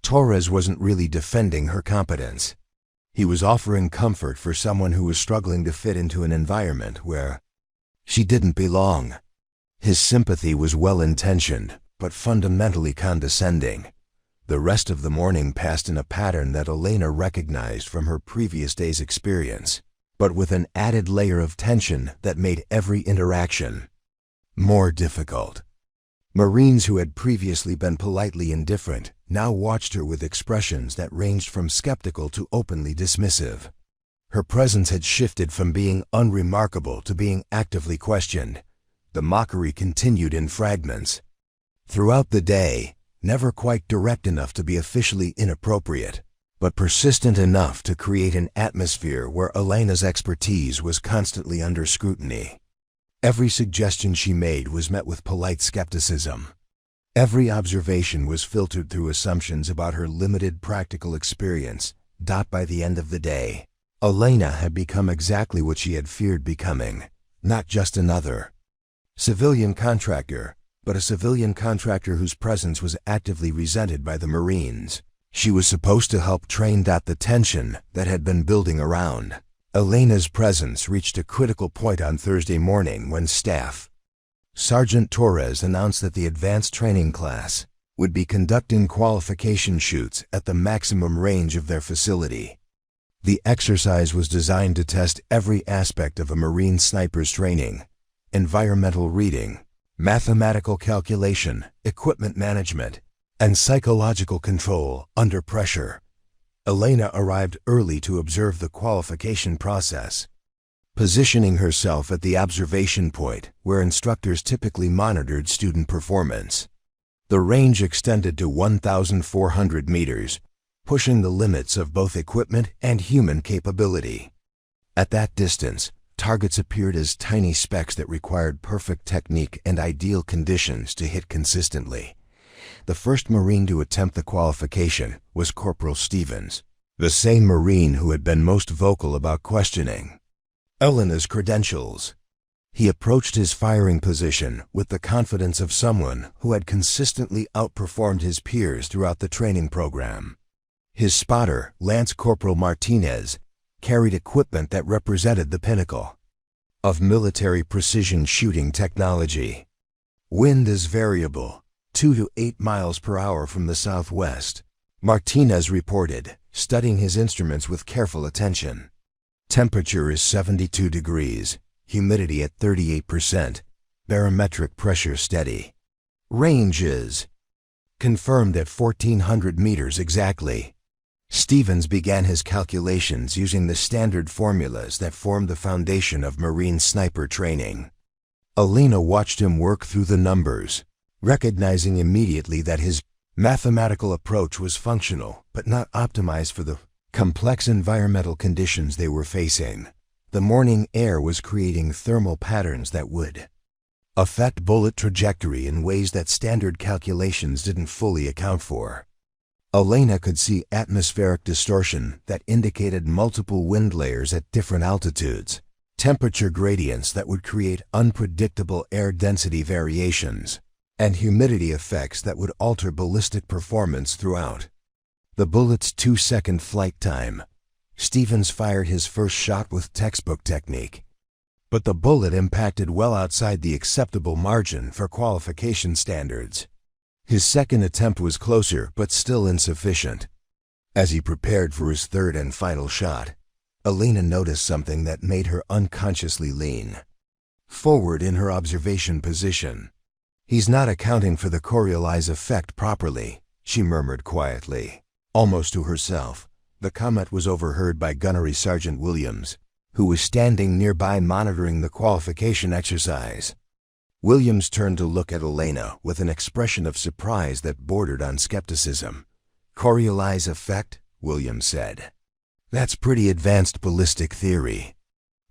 Torres wasn't really defending her competence. He was offering comfort for someone who was struggling to fit into an environment where she didn't belong. His sympathy was well-intentioned, but fundamentally condescending. The rest of the morning passed in a pattern that Elena recognized from her previous day's experience, but with an added layer of tension that made every interaction more difficult. Marines who had previously been politely indifferent now watched her with expressions that ranged from skeptical to openly dismissive. Her presence had shifted from being unremarkable to being actively questioned. The mockery continued in fragments throughout the day, never quite direct enough to be officially inappropriate, but persistent enough to create an atmosphere where Elena's expertise was constantly under scrutiny. Every suggestion she made was met with polite skepticism. Every observation was filtered through assumptions about her limited practical experience. By the end of the day, Elena had become exactly what she had feared becoming, not just another civilian contractor, but a civilian contractor whose presence was actively resented by the Marines. She was supposed to help train the tension that had been building around. Elena's presence reached a critical point on Thursday morning when Staff Sergeant Torres announced that the advanced training class would be conducting qualification shoots at the maximum range of their facility. The exercise was designed to test every aspect of a Marine sniper's training: environmental reading, mathematical calculation, equipment management, and psychological control under pressure. Elena arrived early to observe the qualification process, positioning herself at the observation point where instructors typically monitored student performance. The range extended to 1,400 meters, pushing the limits of both equipment and human capability. At that distance, targets appeared as tiny specks that required perfect technique and ideal conditions to hit consistently. The first Marine to attempt the qualification was Corporal Stevens, the same Marine who had been most vocal about questioning Elena's credentials. He approached his firing position with the confidence of someone who had consistently outperformed his peers throughout the training program. His spotter, Lance Corporal Martinez, carried equipment that represented the pinnacle of military precision shooting technology. Wind is variable, 2 to 8 miles per hour from the southwest, Martinez reported, studying his instruments with careful attention. Temperature is 72 degrees, humidity at 38%, barometric pressure steady. Range is confirmed at 1,400 meters exactly. Stevens began his calculations using the standard formulas that form the foundation of Marine sniper training. Elena watched him work through the numbers, recognizing immediately that his mathematical approach was functional but not optimized for the complex environmental conditions they were facing. The morning air was creating thermal patterns that would affect bullet trajectory in ways that standard calculations didn't fully account for. Elena could see atmospheric distortion that indicated multiple wind layers at different altitudes, temperature gradients that would create unpredictable air density variations, and humidity effects that would alter ballistic performance throughout the bullet's 2-second flight time. Stevens fired his first shot with textbook technique, but the bullet impacted well outside the acceptable margin for qualification standards. His second attempt was closer but still insufficient. As he prepared for his third and final shot, Elena noticed something that made her unconsciously lean forward in her observation position. "He's not accounting for the Coriolis effect properly," she murmured quietly, almost to herself. The comment was overheard by Gunnery Sergeant Williams, who was standing nearby monitoring the qualification exercise. Williams turned to look at Elena with an expression of surprise that bordered on skepticism. "Coriolis effect?" Williams said. "That's pretty advanced ballistic theory.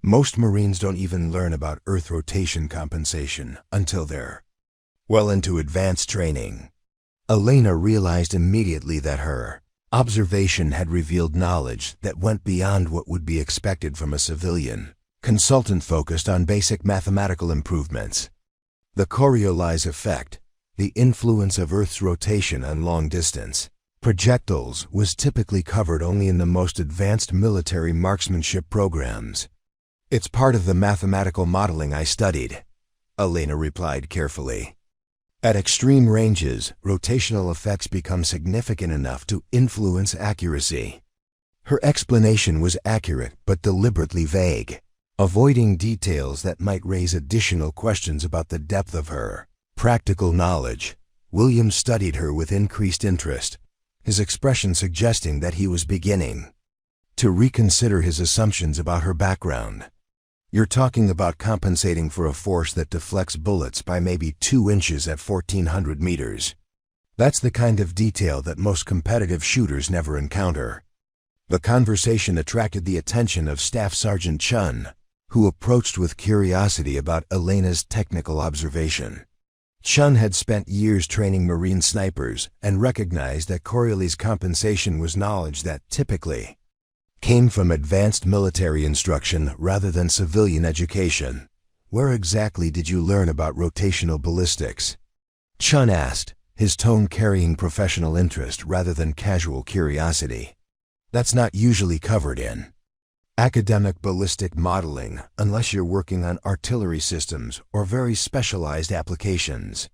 Most Marines don't even learn about Earth rotation compensation until they're well into advanced training." Elena realized immediately that her observation had revealed knowledge that went beyond what would be expected from a civilian consultant focused on basic mathematical improvements. The Coriolis effect, the influence of Earth's rotation on long-distance projectiles, was typically covered only in the most advanced military marksmanship programs. "It's part of the mathematical modeling I studied," Elena replied carefully. "At extreme ranges, rotational effects become significant enough to influence accuracy." Her explanation was accurate but deliberately vague, avoiding details that might raise additional questions about the depth of her practical knowledge. Williams studied her with increased interest, his expression suggesting that he was beginning to reconsider his assumptions about her background. "You're talking about compensating for a force that deflects bullets by maybe 2 inches at 1,400 meters. That's the kind of detail that most competitive shooters never encounter." The conversation attracted the attention of Staff Sergeant Chun, who approached with curiosity about Elena's technical observation. Chun had spent years training Marine snipers and recognized that Coriolis compensation was knowledge that typically came from advanced military instruction rather than civilian education. Where exactly did you learn about rotational ballistics? Chun asked, his tone carrying professional interest rather than casual curiosity. That's not usually covered in academic ballistic modeling unless you're working on artillery systems or very specialized applications.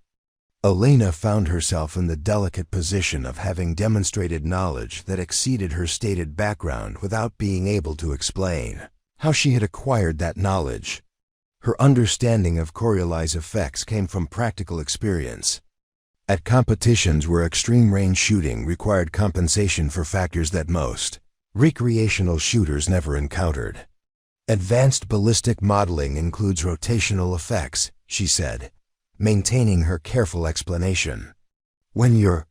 Elena found herself in the delicate position of having demonstrated knowledge that exceeded her stated background without being able to explain how she had acquired that knowledge. Her understanding of Coriolis effects came from practical experience. At competitions where extreme-range shooting required compensation for factors that most recreational shooters never encountered. Advanced ballistic modeling includes rotational effects, she said, maintaining her careful explanation. When you're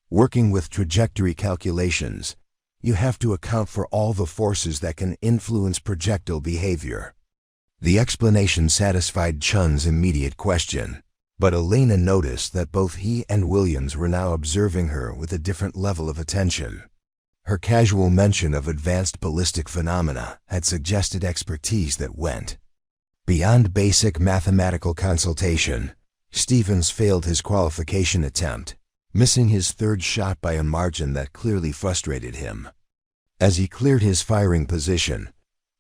working with trajectory calculations, you have to account for all the forces that can influence projectile behavior. The explanation satisfied Chun's immediate question, but Elena noticed that both he and Williams were now observing her with a different level of attention. Her casual mention of advanced ballistic phenomena had suggested expertise that went beyond basic mathematical consultation. Stevens failed his qualification attempt, missing his third shot by a margin that clearly frustrated him. As he cleared his firing position,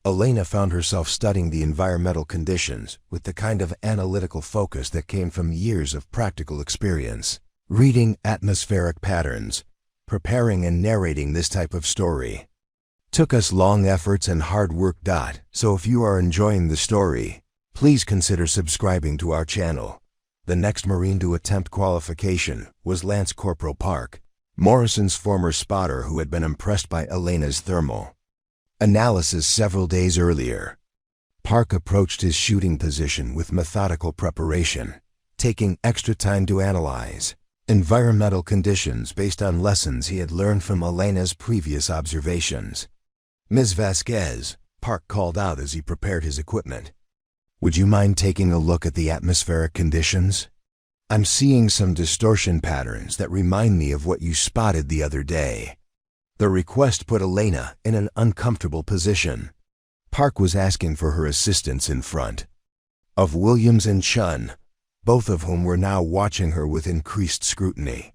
Elena found herself studying the environmental conditions with the kind of analytical focus that came from years of practical experience, reading atmospheric patterns, preparing and narrating this type of story. Took us long efforts and hard work. So if you are enjoying the story, please consider subscribing to our channel. The next Marine to attempt qualification was Lance Corporal Park, Morrison's former spotter who had been impressed by Elena's thermal analysis several days earlier. Park approached his shooting position with methodical preparation, taking extra time to analyze environmental conditions based on lessons he had learned from Elena's previous observations. "Ms. Vasquez," Park called out as he prepared his equipment, "would you mind taking a look at the atmospheric conditions? I'm seeing some distortion patterns that remind me of what you spotted the other day." The request put Elena in an uncomfortable position. Park was asking for her assistance in front of Williams and Chun, both of whom were now watching her with increased scrutiny.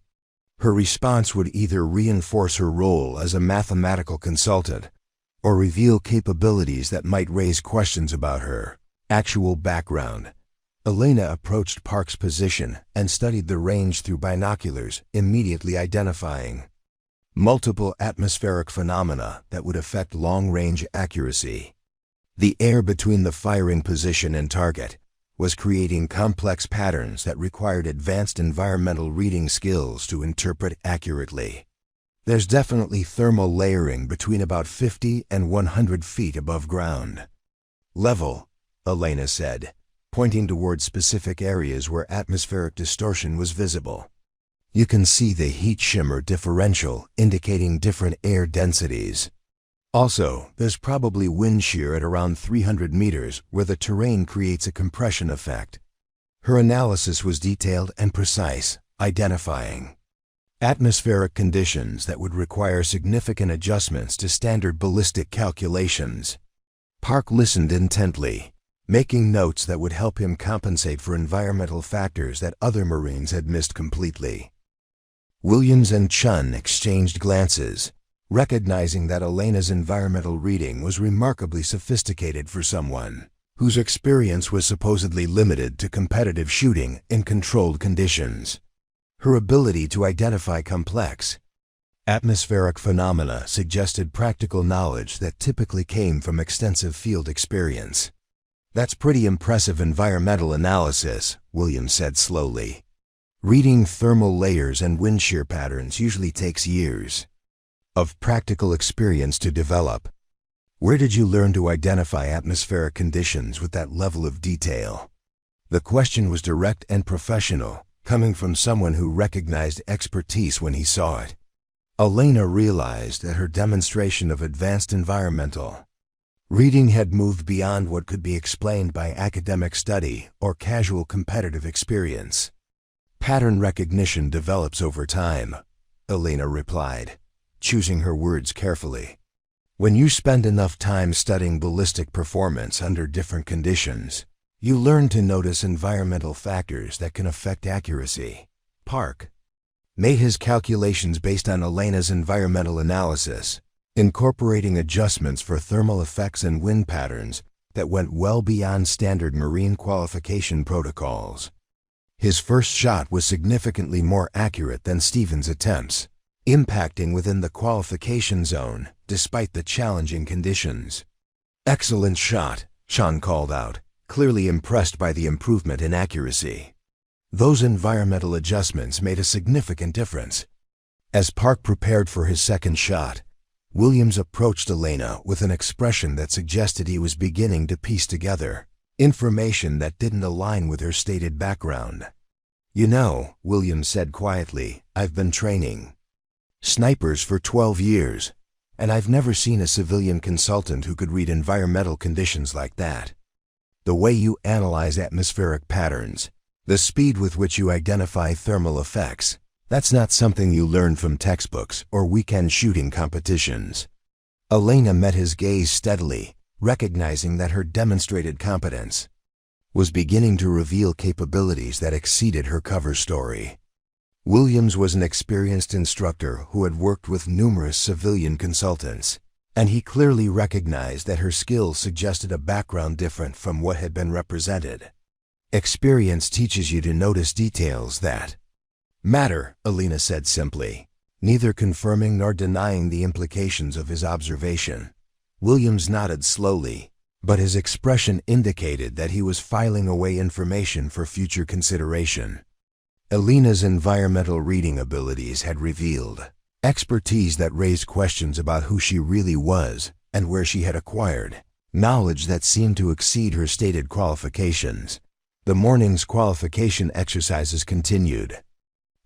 Her response would either reinforce her role as a mathematical consultant or reveal capabilities that might raise questions about her actual background. Elena approached Park's position and studied the range through binoculars, immediately identifying multiple atmospheric phenomena that would affect long-range accuracy. The air between the firing position and target was creating complex patterns that required advanced environmental reading skills to interpret accurately. "There's definitely thermal layering between about 50 and 100 feet above ground level," Elena said, pointing toward specific areas where atmospheric distortion was visible. "You can see the heat shimmer differential indicating different air densities. Also, there's probably wind shear at around 300 meters where the terrain creates a compression effect." Her analysis was detailed and precise, identifying atmospheric conditions that would require significant adjustments to standard ballistic calculations. Park listened intently, making notes that would help him compensate for environmental factors that other Marines had missed completely. Williams and Chun exchanged glances, recognizing that Elena's environmental reading was remarkably sophisticated for someone whose experience was supposedly limited to competitive shooting in controlled conditions. Her ability to identify complex atmospheric phenomena suggested practical knowledge that typically came from extensive field experience. "That's pretty impressive environmental analysis," Williams said slowly. "Reading thermal layers and wind shear patterns usually takes years of practical experience to develop. Where did you learn to identify atmospheric conditions with that level of detail?" The question was direct and professional, coming from someone who recognized expertise when he saw it. Elena realized that her demonstration of advanced environmental reading had moved beyond what could be explained by academic study or casual competitive experience. "Pattern recognition develops over time," Elena replied, choosing her words carefully. When you spend enough time studying ballistic performance under different conditions, you learn to notice environmental factors that can affect accuracy. Park made his calculations based on Elena's environmental analysis, incorporating adjustments for thermal effects and wind patterns that went well beyond standard Marine qualification protocols. His first shot was significantly more accurate than Stevens' attempts, impacting within the qualification zone despite the challenging conditions. "Excellent shot," Sean called out, clearly impressed by the improvement in accuracy. Those environmental adjustments made a significant difference. As Park prepared for his second shot, Williams approached Elena with an expression that suggested he was beginning to piece together information that didn't align with her stated background. "You know," Williams said quietly, "I've been training snipers for 12 years, and I've never seen a civilian consultant who could read environmental conditions like that. The way you analyze atmospheric patterns, the speed with which you identify thermal effects, that's not something you learn from textbooks or weekend shooting competitions." Elena met his gaze steadily, recognizing that her demonstrated competence was beginning to reveal capabilities that exceeded her cover story. Williams was an experienced instructor who had worked with numerous civilian consultants, and he clearly recognized that her skills suggested a background different from what had been represented. "Experience teaches you to notice details that matter," Elena said simply, neither confirming nor denying the implications of his observation. Williams nodded slowly, but his expression indicated that he was filing away information for future consideration. Elena's environmental reading abilities had revealed expertise that raised questions about who she really was and where she had acquired knowledge that seemed to exceed her stated qualifications. The morning's qualification exercises continued,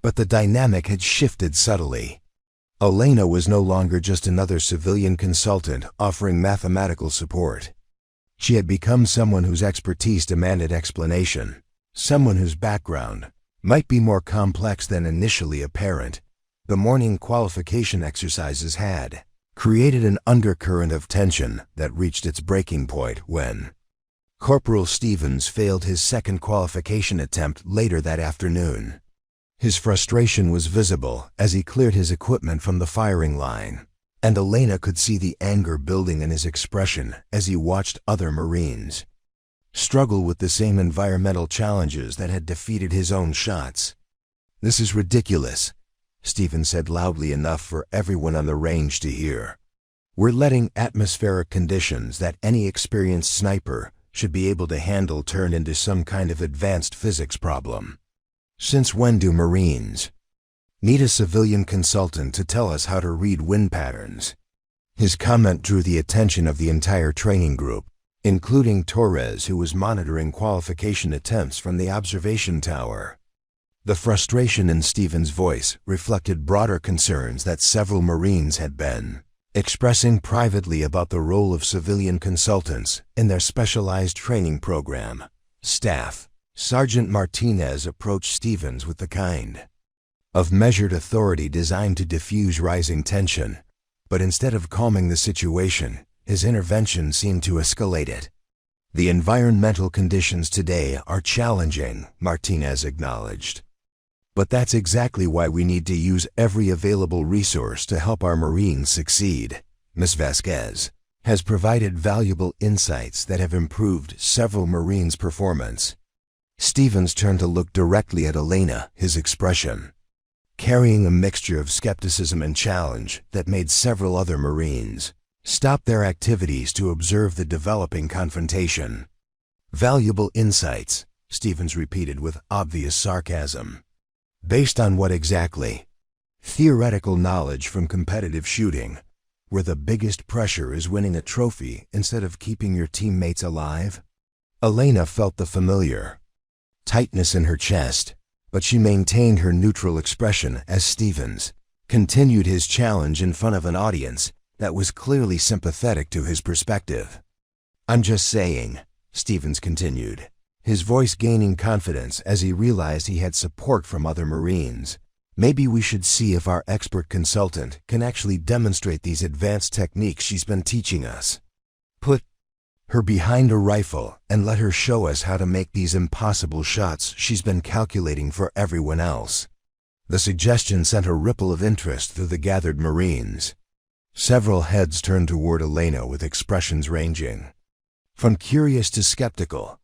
but the dynamic had shifted subtly. Elena was no longer just another civilian consultant offering mathematical support. She had become someone whose expertise demanded explanation, someone whose background might be more complex than initially apparent. The morning qualification exercises had created an undercurrent of tension that reached its breaking point when Corporal Stevens failed his second qualification attempt later that afternoon. His frustration was visible as he cleared his equipment from the firing line, and Elena could see the anger building in his expression as he watched other Marines struggle with the same environmental challenges that had defeated his own shots. "This is ridiculous," Stevens said loudly enough for everyone on the range to hear. "We're letting atmospheric conditions that any experienced sniper should be able to handle turn into some kind of advanced physics problem. Since when do Marines need a civilian consultant to tell us how to read wind patterns?" His comment drew the attention of the entire training group, including Torres, who was monitoring qualification attempts from the observation tower. The frustration in Stevens' voice reflected broader concerns that several Marines had been expressing privately about the role of civilian consultants in their specialized training program. Staff Sergeant Martinez approached Stevens with the kind of measured authority designed to diffuse rising tension, but instead of calming the situation, his intervention seemed to escalate it. "The environmental conditions today are challenging," Martinez acknowledged. "But that's exactly why we need to use every available resource to help our Marines succeed. Ms. Vasquez has provided valuable insights that have improved several Marines' performance." Stevens turned to look directly at Elena, his expression carrying a mixture of skepticism and challenge that made several other Marines stop their activities to observe the developing confrontation. "Valuable insights," Stevens repeated with obvious sarcasm. "Based on what exactly?" "Theoretical knowledge from competitive shooting, where the biggest pressure is winning a trophy instead of keeping your teammates alive." Elena felt the familiar tightness in her chest, but she maintained her neutral expression as Stevens continued his challenge in front of an audience that was clearly sympathetic to his perspective. "I'm just saying," Stevens continued, his voice gaining confidence as he realized he had support from other Marines. Maybe we should see if our expert consultant can actually demonstrate these advanced techniques she's been teaching us. Put her behind a rifle and let her show us how to make these impossible shots she's been calculating for everyone else. The suggestion sent a ripple of interest through the gathered Marines. Several heads turned toward Elena with expressions ranging from curious to skeptical,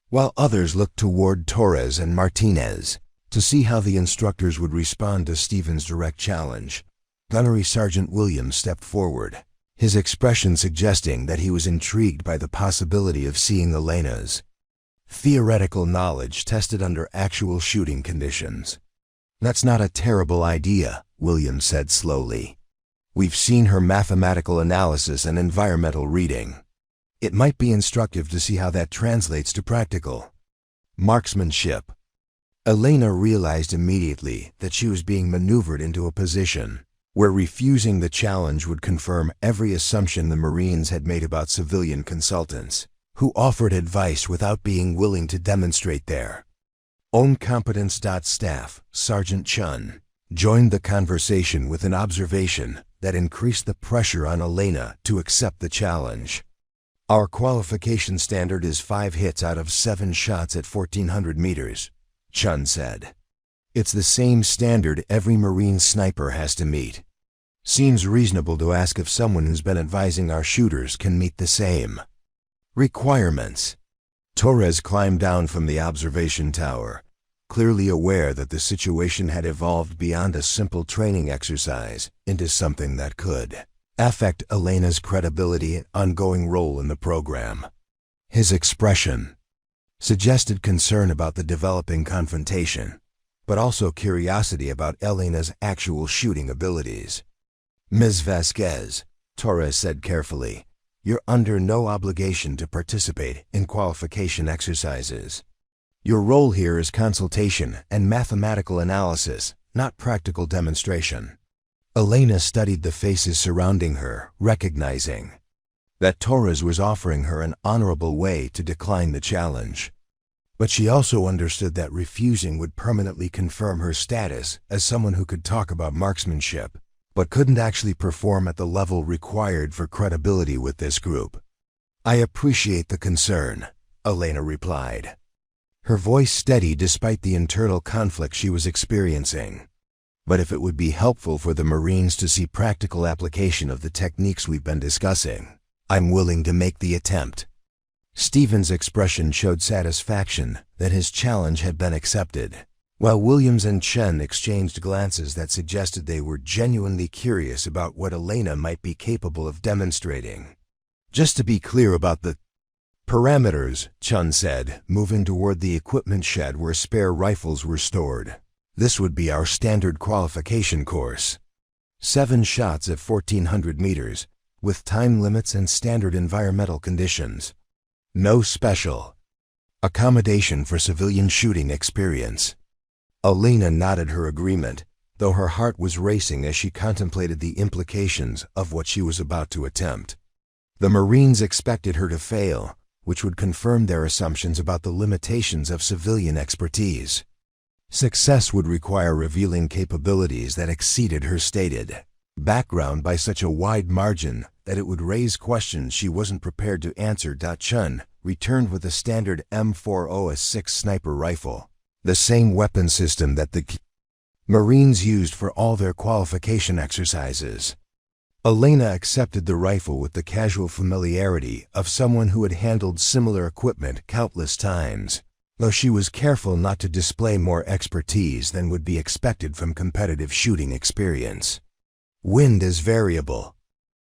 while others looked toward Torres and Martinez to see how the instructors would respond to Stephen's direct challenge. Gunnery Sergeant Williams stepped forward, his expression suggesting that he was intrigued by the possibility of seeing Elena's theoretical knowledge tested under actual shooting conditions. "That's not a terrible idea," Williams said slowly. "We've seen her mathematical analysis and environmental reading. It might be instructive to see how that translates to practical marksmanship." Elena realized immediately that she was being maneuvered into a position where refusing the challenge would confirm every assumption the Marines had made about civilian consultants, who offered advice without being willing to demonstrate their own competence. Staff Sergeant Chun joined the conversation with an observation that increased the pressure on Elena to accept the challenge. "Our qualification standard is 5 hits out of 7 shots at 1400 meters, Chun said. "It's the same standard every Marine sniper has to meet. Seems reasonable to ask if someone who's been advising our shooters can meet the same requirements." Torres climbed down from the observation tower, clearly aware that the situation had evolved beyond a simple training exercise into something that could affect Elena's credibility and ongoing role in the program. His expression suggested concern about the developing confrontation, but also curiosity about Elena's actual shooting abilities. "Ms. Vasquez," Torres said carefully, "you're under no obligation to participate in qualification exercises. Your role here is consultation and mathematical analysis, not practical demonstration." Elena studied the faces surrounding her, recognizing that Torres was offering her an honorable way to decline the challenge. But she also understood that refusing would permanently confirm her status as someone who could talk about marksmanship, but couldn't actually perform at the level required for credibility with this group. "I appreciate the concern," Elena replied, her voice steady despite the internal conflict she was experiencing. "But if it would be helpful for the Marines to see practical application of the techniques we've been discussing, I'm willing to make the attempt." Stephen's expression showed satisfaction that his challenge had been accepted, while Williams and Chen exchanged glances that suggested they were genuinely curious about what Elena might be capable of demonstrating. "Just to be clear about the parameters," Chen said, moving toward the equipment shed where spare rifles were stored. "This would be our standard qualification course. 7 shots at 1400 meters, with time limits and standard environmental conditions. No special accommodation for civilian shooting experience." Elena nodded her agreement, though her heart was racing as she contemplated the implications of what she was about to attempt. The Marines expected her to fail, which would confirm their assumptions about the limitations of civilian expertise. Success would require revealing capabilities that exceeded her stated background by such a wide margin that it would raise questions she wasn't prepared to answer. Chun returned with a standard M406 sniper rifle, the same weapon system that the Marines used for all their qualification exercises. Elena accepted the rifle with the casual familiarity of someone who had handled similar equipment countless times, though she was careful not to display more expertise than would be expected from competitive shooting experience. "Wind is variable.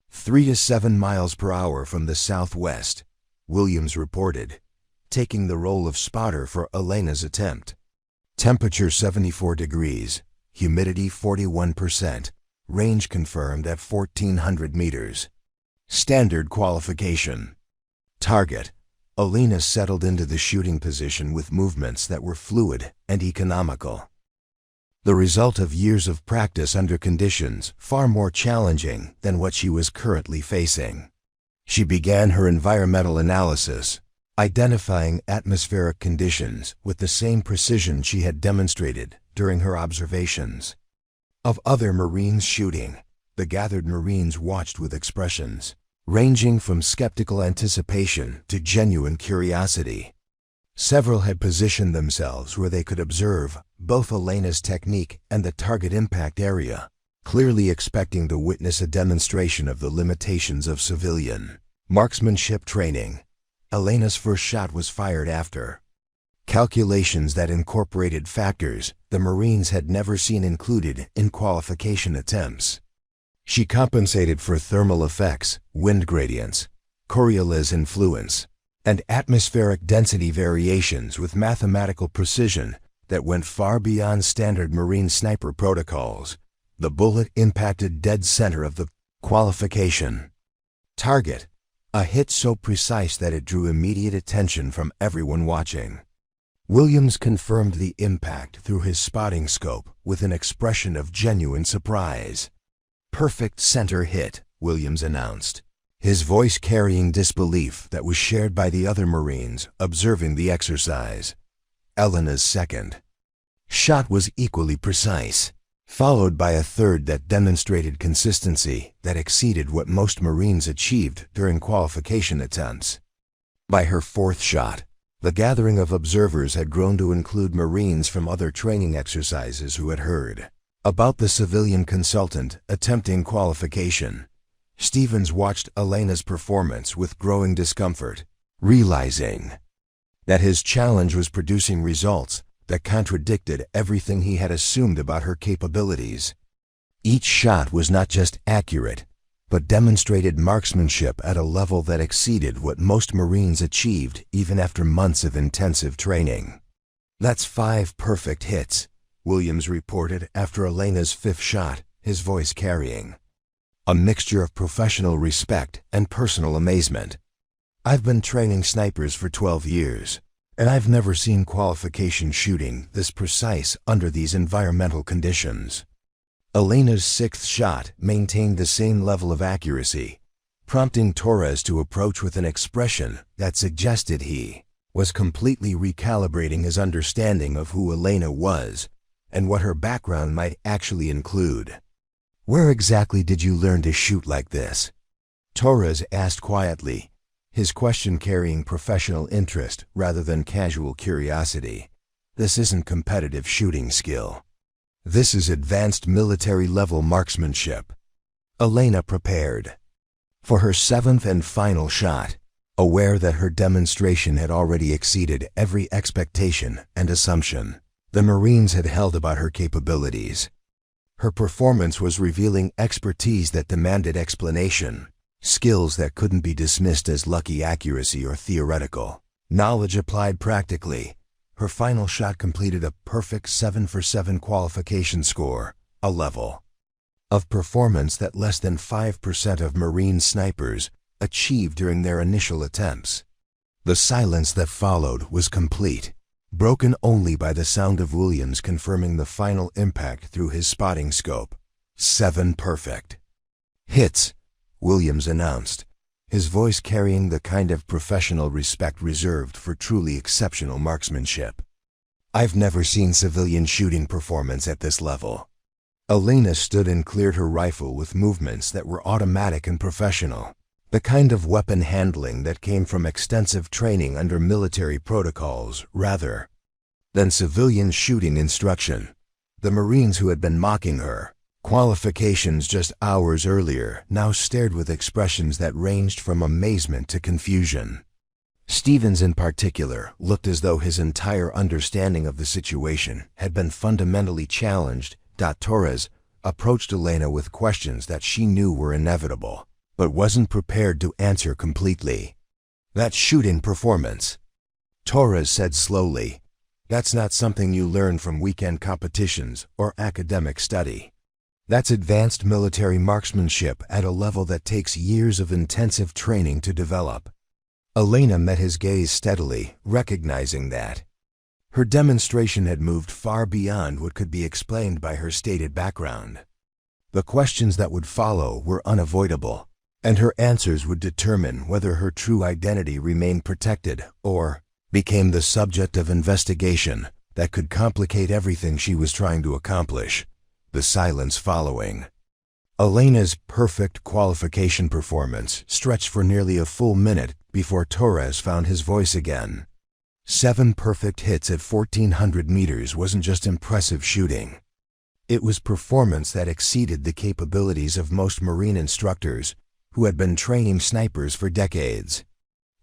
3 to 7 miles per hour from the southwest," Williams reported, taking the role of spotter for Elena's attempt. "Temperature 74 degrees, humidity 41%, range confirmed at 1400 meters. Standard qualification. Target." Elena settled into the shooting position with movements that were fluid and economical, the result of years of practice under conditions far more challenging than what she was currently facing. She began her environmental analysis, identifying atmospheric conditions with the same precision she had demonstrated during her observations. of other Marines shooting. The gathered Marines watched with expressions ranging from skeptical anticipation to genuine curiosity. Several had positioned themselves where they could observe both Elena's technique and the target impact area, clearly expecting to witness a demonstration of the limitations of civilian marksmanship training. Elena's first shot was fired after calculations that incorporated factors the Marines had never seen included in qualification attempts. She compensated for thermal effects, wind gradients, Coriolis influence, and atmospheric density variations with mathematical precision that went far beyond standard Marine sniper protocols. The bullet impacted dead center of the qualification target, a hit so precise that it drew immediate attention from everyone watching. Williams confirmed the impact through his spotting scope with an expression of genuine surprise. "Perfect center hit," Williams announced, his voice carrying disbelief that was shared by the other Marines observing the exercise. Elena's second shot was equally precise, followed by a third that demonstrated consistency that exceeded what most Marines achieved during qualification attempts. By her fourth shot, the gathering of observers had grown to include Marines from other training exercises who had heard about the civilian consultant attempting qualification. Stevens watched Elena's performance with growing discomfort, realizing that his challenge was producing results that contradicted everything he had assumed about her capabilities. Each shot was not just accurate, but demonstrated marksmanship at a level that exceeded what most Marines achieved even after months of intensive training. "That's 5 perfect hits," Williams reported after Elena's fifth shot, his voice carrying a mixture of professional respect and personal amazement. "I've been training snipers for 12 years, and I've never seen qualification shooting this precise under these environmental conditions." Elena's sixth shot maintained the same level of accuracy, prompting Torres to approach with an expression that suggested he was completely recalibrating his understanding of who Elena was and what her background might actually include. "Where exactly did you learn to shoot like this?" Torres asked quietly, his question carrying professional interest rather than casual curiosity. "This isn't competitive shooting skill. This is advanced military-level marksmanship." Elena prepared for her seventh and final shot, aware that her demonstration had already exceeded every expectation and assumption the Marines had held about her capabilities. Her performance was revealing expertise that demanded explanation, skills that couldn't be dismissed as lucky accuracy or theoretical knowledge applied practically. Her final shot completed a perfect 7 for 7 qualification score, a level of performance that less than 5% of Marine snipers achieved during their initial attempts. The silence that followed was complete, broken only by the sound of Williams confirming the final impact through his spotting scope. 7 perfect hits, Williams announced, his voice carrying the kind of professional respect reserved for truly exceptional marksmanship. "I've never seen civilian shooting performance at this level." Elena stood and cleared her rifle with movements that were automatic and professional, the kind of weapon handling that came from extensive training under military protocols rather than civilian shooting instruction. The Marines who had been mocking her qualifications just hours earlier now stared with expressions that ranged from amazement to confusion. Stevens in particular looked as though his entire understanding of the situation had been fundamentally challenged. Torres approached Elena with questions that she knew were inevitable, but wasn't prepared to answer completely. "That shooting performance," Torres said slowly, "that's not something you learn from weekend competitions or academic study. That's advanced military marksmanship at a level that takes years of intensive training to develop." Elena met his gaze steadily, recognizing that her demonstration had moved far beyond what could be explained by her stated background. The questions that would follow were unavoidable, and her answers would determine whether her true identity remained protected or became the subject of investigation that could complicate everything she was trying to accomplish. the silence following. Elena's perfect qualification performance stretched for nearly a full minute before Torres found his voice again. 7 perfect hits at 1,400 meters wasn't just impressive shooting. It was performance that exceeded the capabilities of most Marine instructors who had been training snipers for decades.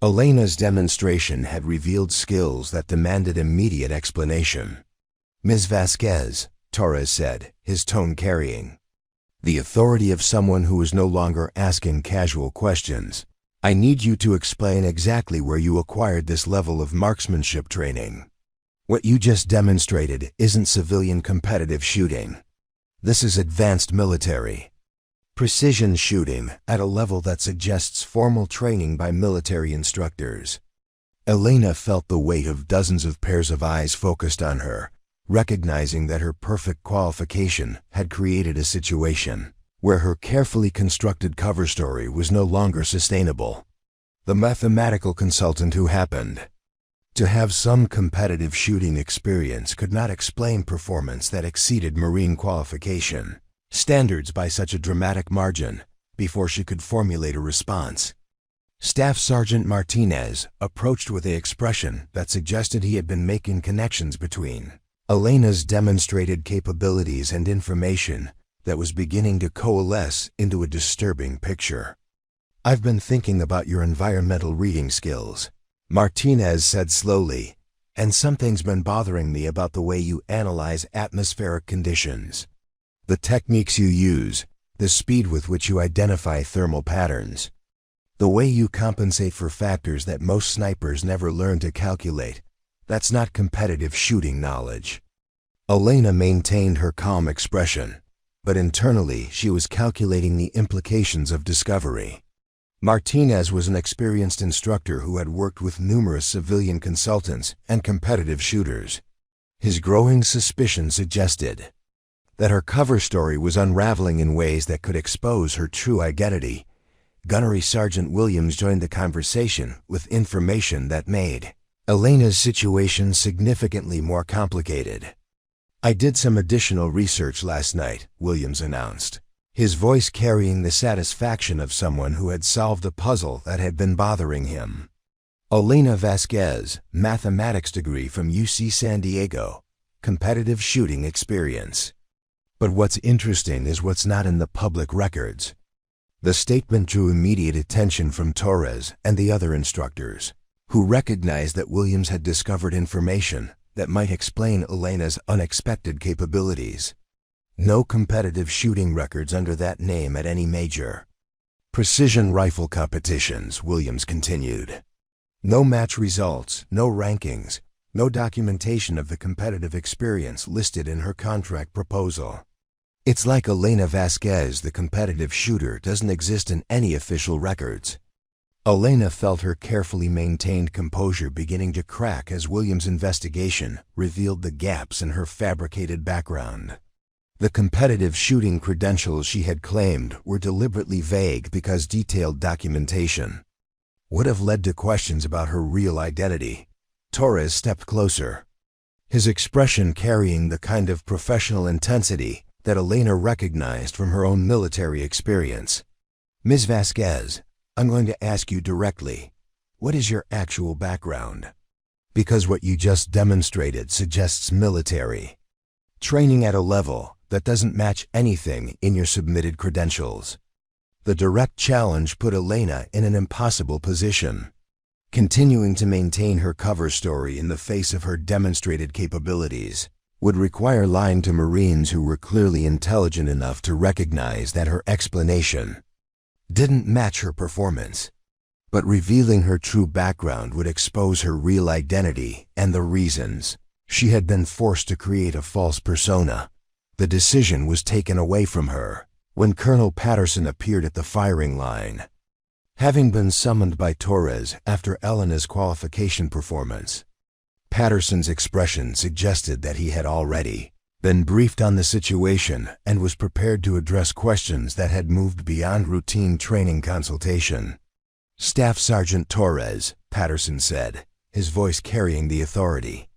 Elena's demonstration had revealed skills that demanded immediate explanation. "Ms. Vasquez," Torres said, his tone carrying the authority of someone who was no longer asking casual questions, "I need you to explain exactly where you acquired this level of marksmanship training. What you just demonstrated isn't civilian competitive shooting. This is advanced military precision shooting at a level that suggests formal training by military instructors." Elena felt the weight of dozens of pairs of eyes focused on her, recognizing that her perfect qualification had created a situation where her carefully constructed cover story was no longer sustainable. The mathematical consultant who happened to have some competitive shooting experience could not explain performance that exceeded Marine qualification standards by such a dramatic margin before she could formulate a response. Staff Sergeant Martinez approached with an expression that suggested he had been making connections between Elena's demonstrated capabilities and information that was beginning to coalesce into a disturbing picture. "I've been thinking about your environmental reading skills," Martinez said slowly, "and something's been bothering me about the way you analyze atmospheric conditions. The techniques you use, the speed with which you identify thermal patterns, the way you compensate for factors that most snipers never learn to calculate. That's not competitive shooting knowledge." Elena maintained her calm expression, but internally she was calculating the implications of discovery. Martinez was an experienced instructor who had worked with numerous civilian consultants and competitive shooters. His growing suspicion suggested that her cover story was unraveling in ways that could expose her true identity. Gunnery Sergeant Williams joined the conversation with information that made Elena's situation significantly more complicated. "I did some additional research last night," Williams announced, his voice carrying the satisfaction of someone who had solved a puzzle that had been bothering him. Elena Vasquez, mathematics degree from UC San Diego, competitive shooting experience. But what's interesting is what's not in the public records. The statement drew immediate attention from Torres and the other instructors, who recognized that Williams had discovered information that might explain Elena's unexpected capabilities. No competitive shooting records under that name at any major precision rifle competitions, Williams continued. No match results, no rankings, no documentation of the competitive experience listed in her contract proposal. It's like Elena Vasquez, the competitive shooter, doesn't exist in any official records. Elena felt her carefully maintained composure beginning to crack as Williams' investigation revealed the gaps in her fabricated background. The competitive shooting credentials she had claimed were deliberately vague because detailed documentation would have led to questions about her real identity. Torres stepped closer, his expression carrying the kind of professional intensity that Elena recognized from her own military experience. "Ms. Vasquez, I'm going to ask you directly, what is your actual background? Because what you just demonstrated suggests military training at a level that doesn't match anything in your submitted credentials." The direct challenge put Elena in an impossible position. Continuing to maintain her cover story in the face of her demonstrated capabilities would require lying to Marines who were clearly intelligent enough to recognize that her explanation didn't match her performance. But revealing her true background would expose her real identity and the reasons she had been forced to create a false persona. The decision was taken away from her when Colonel Patterson appeared at the firing line. Having been summoned by Torres after Elena's qualification performance, Patterson's expression suggested that he had already been briefed on the situation and was prepared to address questions that had moved beyond routine training consultation. "Staff Sergeant Torres," Patterson said, his voice carrying the authority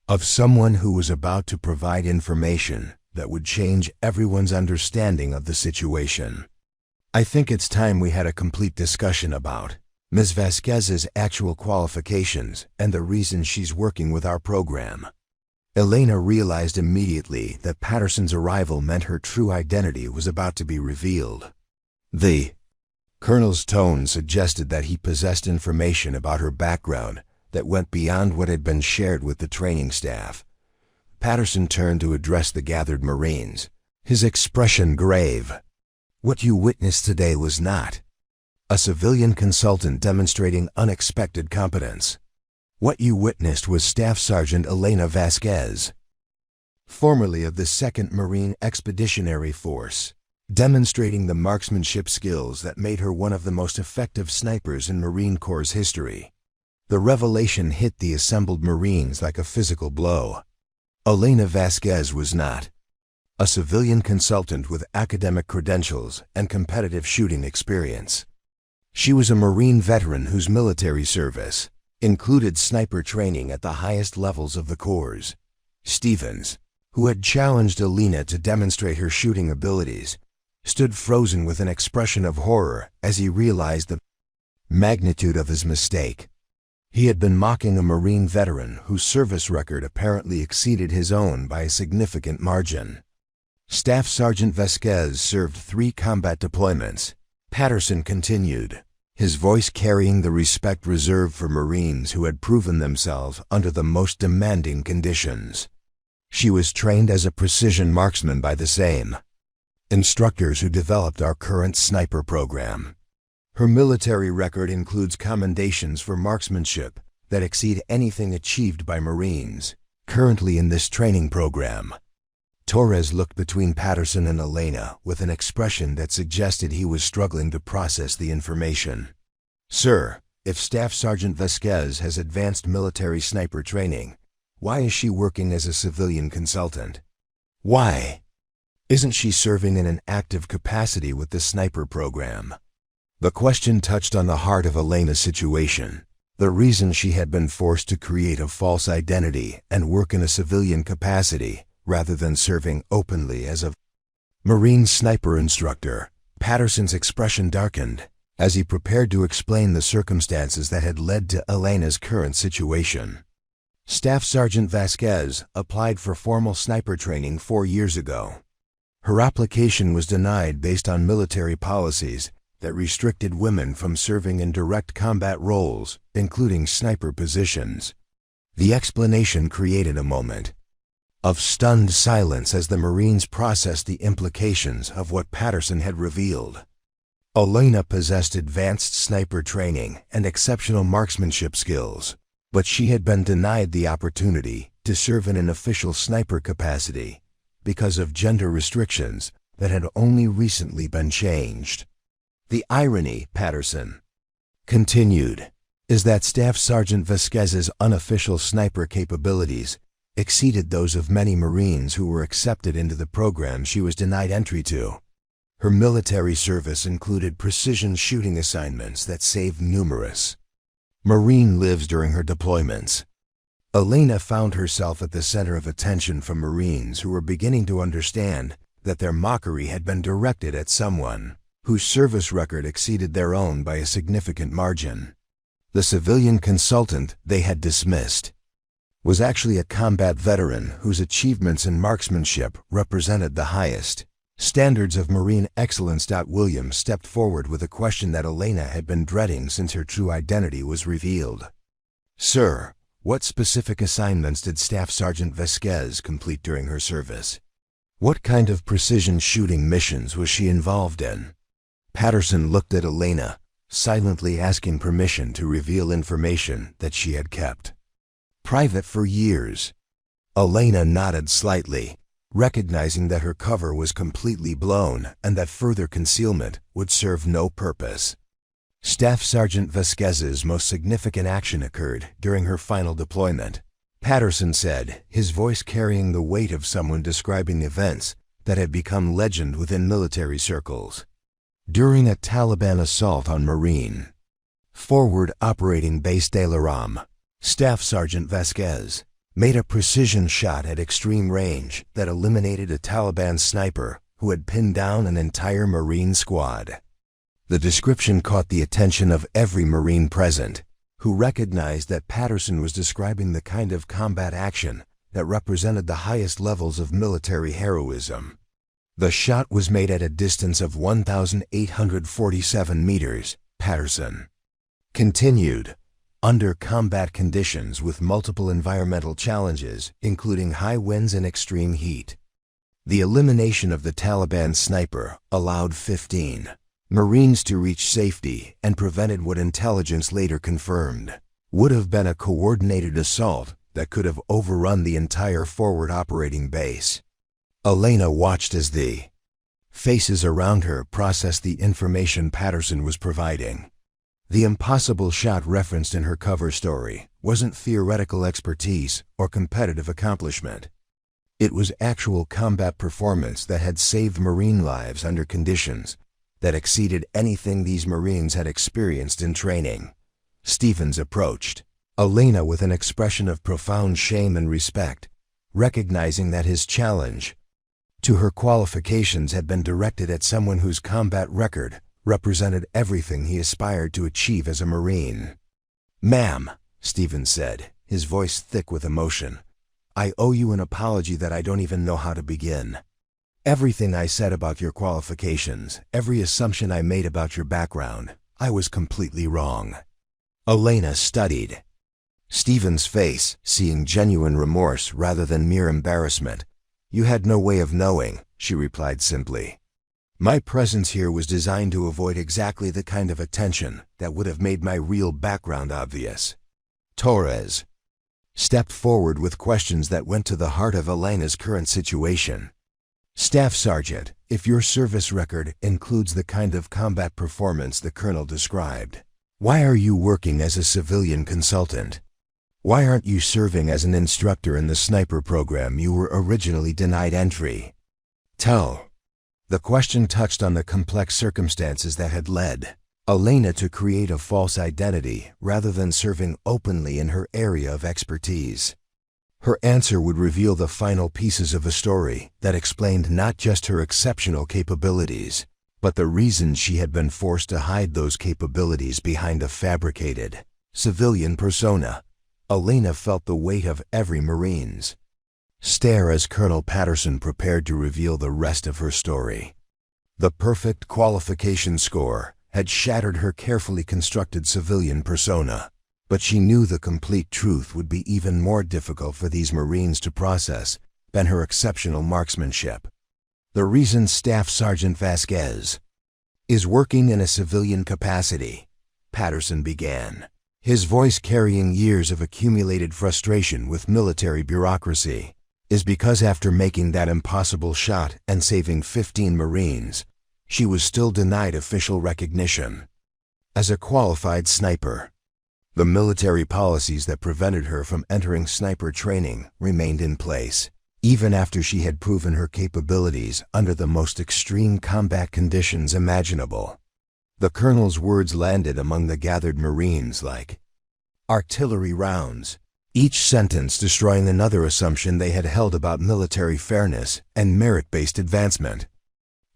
of someone who was about to provide information that would change everyone's understanding of the situation. I think it's time we had a complete discussion about Ms. Vasquez's actual qualifications and the reason she's working with our program. Elena realized immediately that Patterson's arrival meant her true identity was about to be revealed. The colonel's tone suggested that he possessed information about her background that went beyond what had been shared with the training staff. Patterson turned to address the gathered Marines, his expression grave. What you witnessed today was not a civilian consultant demonstrating unexpected competence. What you witnessed was Staff Sergeant Elena Vasquez, formerly of the 2nd Marine Expeditionary Force, demonstrating the marksmanship skills that made her one of the most effective snipers in Marine Corps' history. The revelation hit the assembled Marines like a physical blow. Elena Vasquez was not a civilian consultant with academic credentials and competitive shooting experience. She was a Marine veteran whose military service included sniper training at the highest levels of the Corps. Stevens, who had challenged Elena to demonstrate her shooting abilities, stood frozen with an expression of horror as he realized the magnitude of his mistake. He had been mocking a Marine veteran whose service record apparently exceeded his own by a significant margin. Staff Sergeant Vasquez served 3 combat deployments. Patterson continued, his voice carrying the respect reserved for Marines who had proven themselves under the most demanding conditions. She was trained as a precision marksman by the same instructors who developed our current sniper program. Her military record includes commendations for marksmanship that exceed anything achieved by Marines currently in this training program. Torres looked between Patterson and Elena with an expression that suggested he was struggling to process the information. Sir, if Staff Sergeant Vasquez has advanced military sniper training, why is she working as a civilian consultant? Why isn't she serving in an active capacity with the sniper program? The question touched on the heart of Elena's situation, the reason she had been forced to create a false identity and work in a civilian capacity rather than serving openly as a Marine sniper instructor. Patterson's expression darkened as he prepared to explain the circumstances that had led to Elena's current situation. Staff Sergeant Vasquez applied for formal sniper training 4 years ago. Her application was denied based on military policies that restricted women from serving in direct combat roles, including sniper positions. The explanation created a moment of stunned silence as the Marines processed the implications of what Patterson had revealed. Elena possessed advanced sniper training and exceptional marksmanship skills, but she had been denied the opportunity to serve in an official sniper capacity because of gender restrictions that had only recently been changed. The irony, Patterson continued, is that Staff Sergeant Vasquez's unofficial sniper capabilities exceeded those of many Marines who were accepted into the program she was denied entry to. Her military service included precision shooting assignments that saved numerous Marine lives during her deployments. Elena found herself at the center of attention from Marines who were beginning to understand that their mockery had been directed at someone whose service record exceeded their own by a significant margin. The civilian consultant they had dismissed was actually a combat veteran whose achievements in marksmanship represented the highest standards of Marine excellence. Williams stepped forward with a question that Elena had been dreading since her true identity was revealed. Sir, what specific assignments did Staff Sergeant Vasquez complete during her service? What kind of precision shooting missions was she involved in? Patterson looked at Elena, silently asking permission to reveal information that she had kept private for years. Elena nodded slightly, recognizing that her cover was completely blown and that further concealment would serve no purpose. Staff Sergeant Vasquez's most significant action occurred during her final deployment, Patterson said, his voice carrying the weight of someone describing events that had become legend within military circles. During a Taliban assault on Marine Forward Operating Base De La Ram, Staff Sergeant Vasquez made a precision shot at extreme range that eliminated a Taliban sniper who had pinned down an entire Marine squad. The description caught the attention of every Marine present, who recognized that Patterson was describing the kind of combat action that represented the highest levels of military heroism. The shot was made at a distance of 1,847 meters, Patterson continued. Under combat conditions with multiple environmental challenges, including high winds and extreme heat, the elimination of the Taliban sniper allowed 15 Marines to reach safety and prevented what intelligence later confirmed would have been a coordinated assault that could have overrun the entire forward operating base. Elena watched as the faces around her processed the information Patterson was providing. The impossible shot referenced in her cover story wasn't theoretical expertise or competitive accomplishment. It was actual combat performance that had saved Marine lives under conditions that exceeded anything these Marines had experienced in training. Stevens approached Elena with an expression of profound shame and respect, recognizing that his challenge to her qualifications had been directed at someone whose combat record represented everything he aspired to achieve as a Marine. "Ma'am," Stevens said, his voice thick with emotion, "I owe you an apology that I don't even know how to begin. Everything I said about your qualifications, every assumption I made about your background, I was completely wrong." Elena studied Stevens' face, seeing genuine remorse rather than mere embarrassment. "You had no way of knowing," she replied simply. "My presence here was designed to avoid exactly the kind of attention that would have made my real background obvious." Torres stepped forward with questions that went to the heart of Elena's current situation. "Staff Sergeant, if your service record includes the kind of combat performance the Colonel described, why are you working as a civilian consultant? Why aren't you serving as an instructor in the sniper program you were originally denied entry? Tell." The question touched on the complex circumstances that had led Elena to create a false identity rather than serving openly in her area of expertise. Her answer would reveal the final pieces of a story that explained not just her exceptional capabilities, but the reasons she had been forced to hide those capabilities behind a fabricated civilian persona. Elena felt the weight of every Marine's stare as Colonel Patterson prepared to reveal the rest of her story. The perfect qualification score had shattered her carefully constructed civilian persona, but she knew the complete truth would be even more difficult for these Marines to process than her exceptional marksmanship. "The reason Staff Sergeant Vasquez is working in a civilian capacity," Patterson began, his voice carrying years of accumulated frustration with military bureaucracy, "is because after making that impossible shot and saving 15 Marines, she was still denied official recognition as a qualified sniper. The military policies that prevented her from entering sniper training remained in place, even after she had proven her capabilities under the most extreme combat conditions imaginable." The Colonel's words landed among the gathered Marines like artillery rounds, each sentence destroying another assumption they had held about military fairness and merit-based advancement.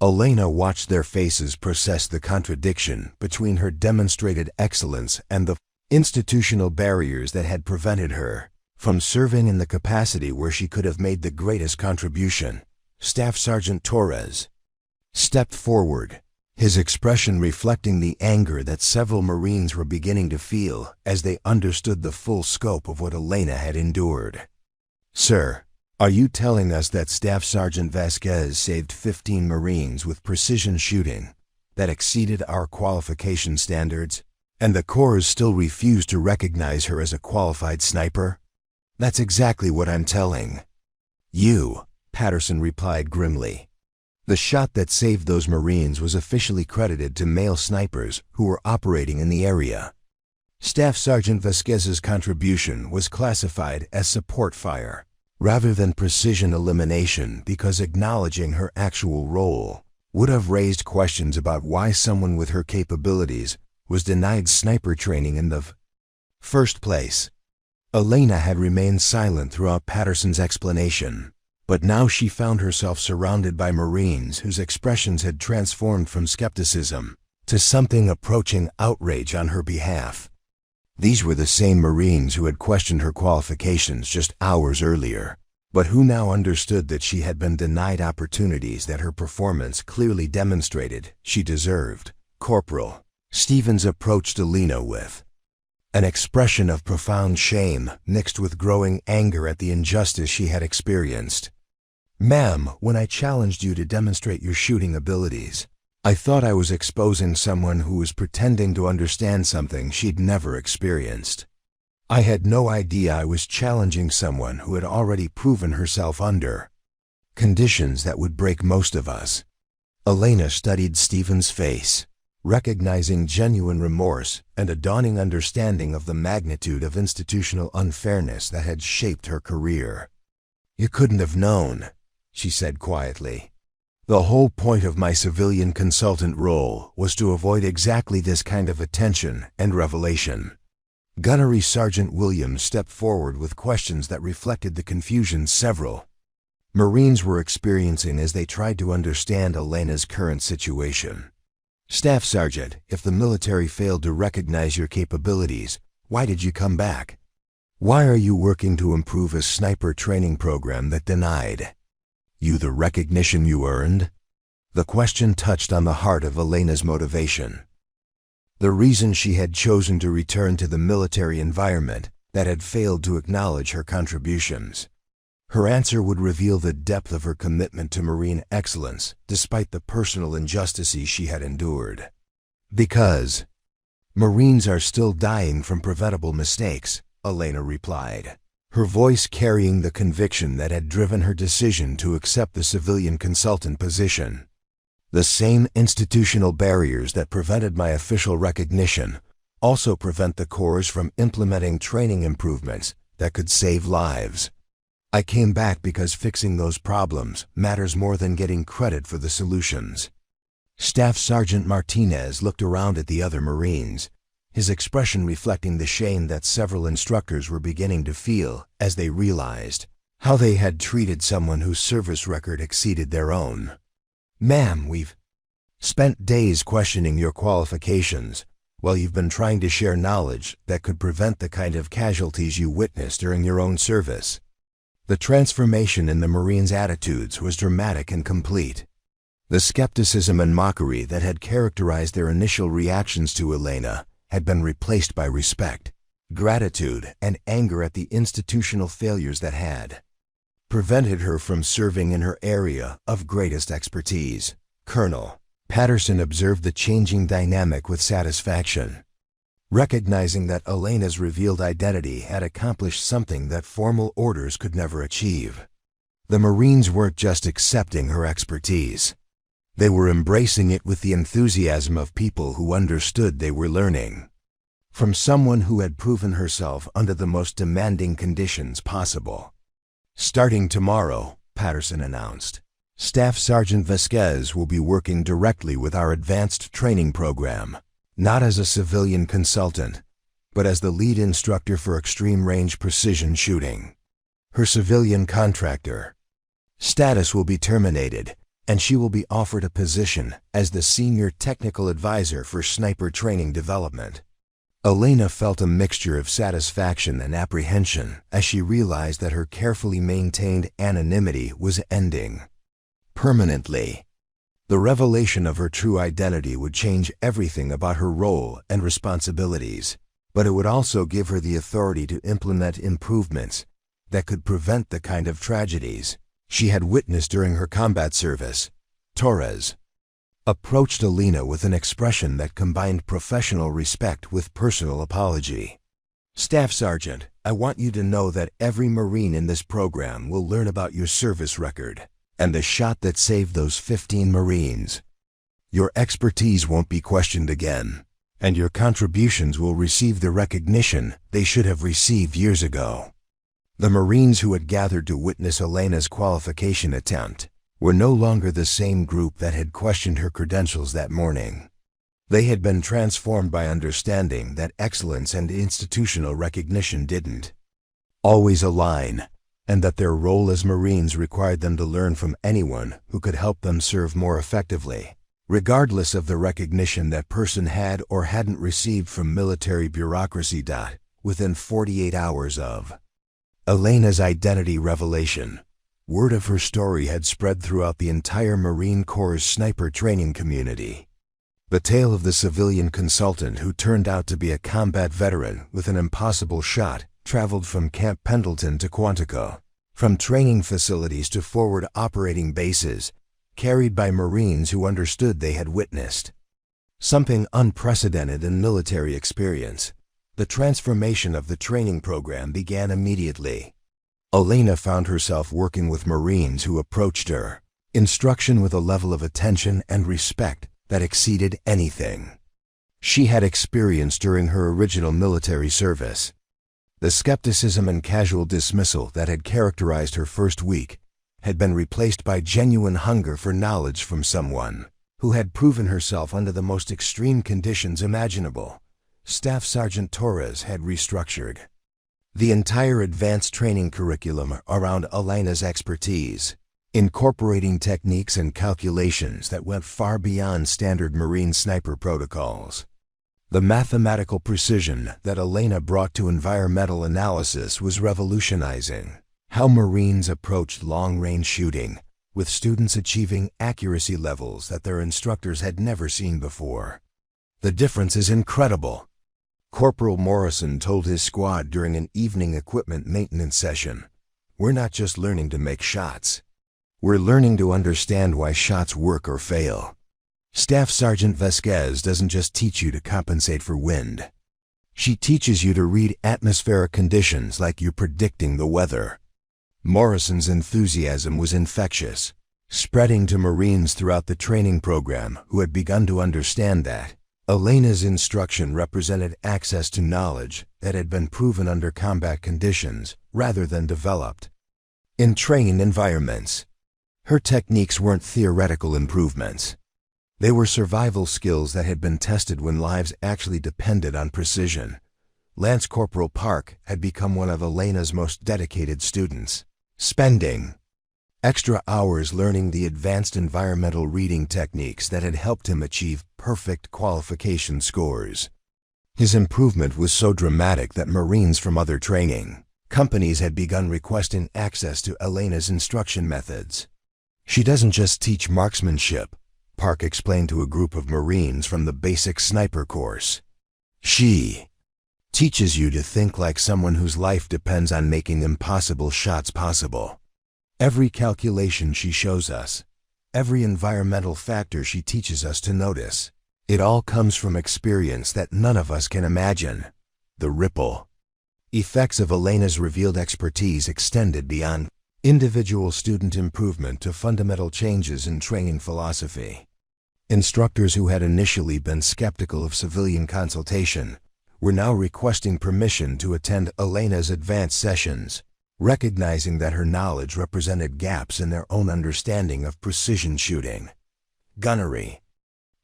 Elena watched their faces process the contradiction between her demonstrated excellence and the institutional barriers that had prevented her from serving in the capacity where she could have made the greatest contribution. Staff Sergeant Torres stepped forward, his expression reflecting the anger that several Marines were beginning to feel as they understood the full scope of what Elena had endured. "Sir, are you telling us that Staff Sergeant Vasquez saved 15 Marines with precision shooting that exceeded our qualification standards, and the Corps still refused to recognize her as a qualified sniper?" "That's exactly what I'm telling you," Patterson replied grimly. The shot that saved those Marines was officially credited to male snipers who were operating in the area. Staff Sergeant Vasquez's contribution was classified as support fire rather than precision elimination because acknowledging her actual role would have raised questions about why someone with her capabilities was denied sniper training in the first place. Elena had remained silent throughout Patterson's explanation, but now she found herself surrounded by Marines whose expressions had transformed from skepticism to something approaching outrage on her behalf. These were the same Marines who had questioned her qualifications just hours earlier, but who now understood that she had been denied opportunities that her performance clearly demonstrated she deserved. Corporal Stevens approached Elena with an expression of profound shame mixed with growing anger at the injustice she had experienced. "Ma'am, when I challenged you to demonstrate your shooting abilities, I thought I was exposing someone who was pretending to understand something she'd never experienced. I had no idea I was challenging someone who had already proven herself under conditions that would break most of us." Elena studied Stephen's face, recognizing genuine remorse and a dawning understanding of the magnitude of institutional unfairness that had shaped her career. "You couldn't have known," she said quietly. "The whole point of my civilian consultant role was to avoid exactly this kind of attention and revelation." Gunnery Sergeant Williams stepped forward with questions that reflected the confusion several Marines were experiencing as they tried to understand Elena's current situation. "Staff Sergeant, if the military failed to recognize your capabilities, why did you come back? Why are you working to improve a sniper training program that denied you the recognition you earned?" The question touched on the heart of Elena's motivation. The reason she had chosen to return to the military environment that had failed to acknowledge her contributions. Her answer would reveal the depth of her commitment to Marine excellence despite the personal injustices she had endured. "Because Marines are still dying from preventable mistakes," Elena replied, her voice carrying the conviction that had driven her decision to accept the civilian consultant position. "The same institutional barriers that prevented my official recognition also prevent the Corps from implementing training improvements that could save lives. I came back because fixing those problems matters more than getting credit for the solutions." Staff Sergeant Martinez looked around at the other Marines, his expression reflecting the shame that several instructors were beginning to feel as they realized how they had treated someone whose service record exceeded their own. "Ma'am, we've spent days questioning your qualifications while you've been trying to share knowledge that could prevent the kind of casualties you witnessed during your own service." The transformation in the Marines' attitudes was dramatic and complete. The skepticism and mockery that had characterized their initial reactions to Elena had been replaced by respect, gratitude, and anger at the institutional failures that had prevented her from serving in her area of greatest expertise. Colonel Patterson observed the changing dynamic with satisfaction, recognizing that Elena's revealed identity had accomplished something that formal orders could never achieve. The Marines weren't just accepting her expertise. They were embracing it with the enthusiasm of people who understood they were learning from someone who had proven herself under the most demanding conditions possible. "Starting tomorrow," Patterson announced, "Staff Sergeant Vasquez will be working directly with our advanced training program, not as a civilian consultant, but as the lead instructor for extreme-range precision shooting. Her civilian contractor status will be terminated, and she will be offered a position as the senior technical advisor for sniper training development." Elena felt a mixture of satisfaction and apprehension as she realized that her carefully maintained anonymity was ending permanently. The revelation of her true identity would change everything about her role and responsibilities, but it would also give her the authority to implement improvements that could prevent the kind of tragedies she had witnessed during her combat service. Torres approached Elena with an expression that combined professional respect with personal apology. "Staff Sergeant, I want you to know that every Marine in this program will learn about your service record and the shot that saved those 15 Marines. Your expertise won't be questioned again, and your contributions will receive the recognition they should have received years ago." The Marines who had gathered to witness Elena's qualification attempt were no longer the same group that had questioned her credentials that morning. They had been transformed by understanding that excellence and institutional recognition didn't always align, and that their role as Marines required them to learn from anyone who could help them serve more effectively, regardless of the recognition that person had or hadn't received from military bureaucracy. Within 48 hours of Elena's identity revelation, word of her story had spread throughout the entire Marine Corps' sniper training community. The tale of the civilian consultant who turned out to be a combat veteran with an impossible shot traveled from Camp Pendleton to Quantico, from training facilities to forward operating bases, carried by Marines who understood they had witnessed something unprecedented in military experience. The transformation of the training program began immediately. Elena found herself working with Marines who approached her instruction with a level of attention and respect that exceeded anything she had experienced during her original military service. The skepticism and casual dismissal that had characterized her first week had been replaced by genuine hunger for knowledge from someone who had proven herself under the most extreme conditions imaginable. Staff Sergeant Torres had restructured the entire advanced training curriculum around Elena's expertise, incorporating techniques and calculations that went far beyond standard Marine sniper protocols. The mathematical precision that Elena brought to environmental analysis was revolutionizing how Marines approached long-range shooting, with students achieving accuracy levels that their instructors had never seen before. The difference is incredible, Corporal Morrison told his squad during an evening equipment maintenance session. We're not just learning to make shots. We're learning to understand why shots work or fail. Staff Sergeant Vasquez doesn't just teach you to compensate for wind. She teaches you to read atmospheric conditions like you're predicting the weather. Morrison's enthusiasm was infectious, spreading to Marines throughout the training program who had begun to understand that Elena's instruction represented access to knowledge that had been proven under combat conditions rather than developed in training environments. Her techniques weren't theoretical improvements. They were survival skills that had been tested when lives actually depended on precision. Lance Corporal Park had become one of Elena's most dedicated students, spending extra hours learning the advanced environmental reading techniques that had helped him achieve perfect qualification scores. His improvement was so dramatic that Marines from other training companies had begun requesting access to Elena's instruction methods. She doesn't just teach marksmanship, Park explained to a group of Marines from the basic sniper course. She teaches you to think like someone whose life depends on making impossible shots possible. Every calculation she shows us, every environmental factor she teaches us to notice, it all comes from experience that none of us can imagine. The ripple effects of Elena's revealed expertise extended beyond individual student improvement to fundamental changes in training philosophy. Instructors who had initially been skeptical of civilian consultation were now requesting permission to attend Elena's advanced sessions, recognizing that her knowledge represented gaps in their own understanding of precision shooting. Gunnery.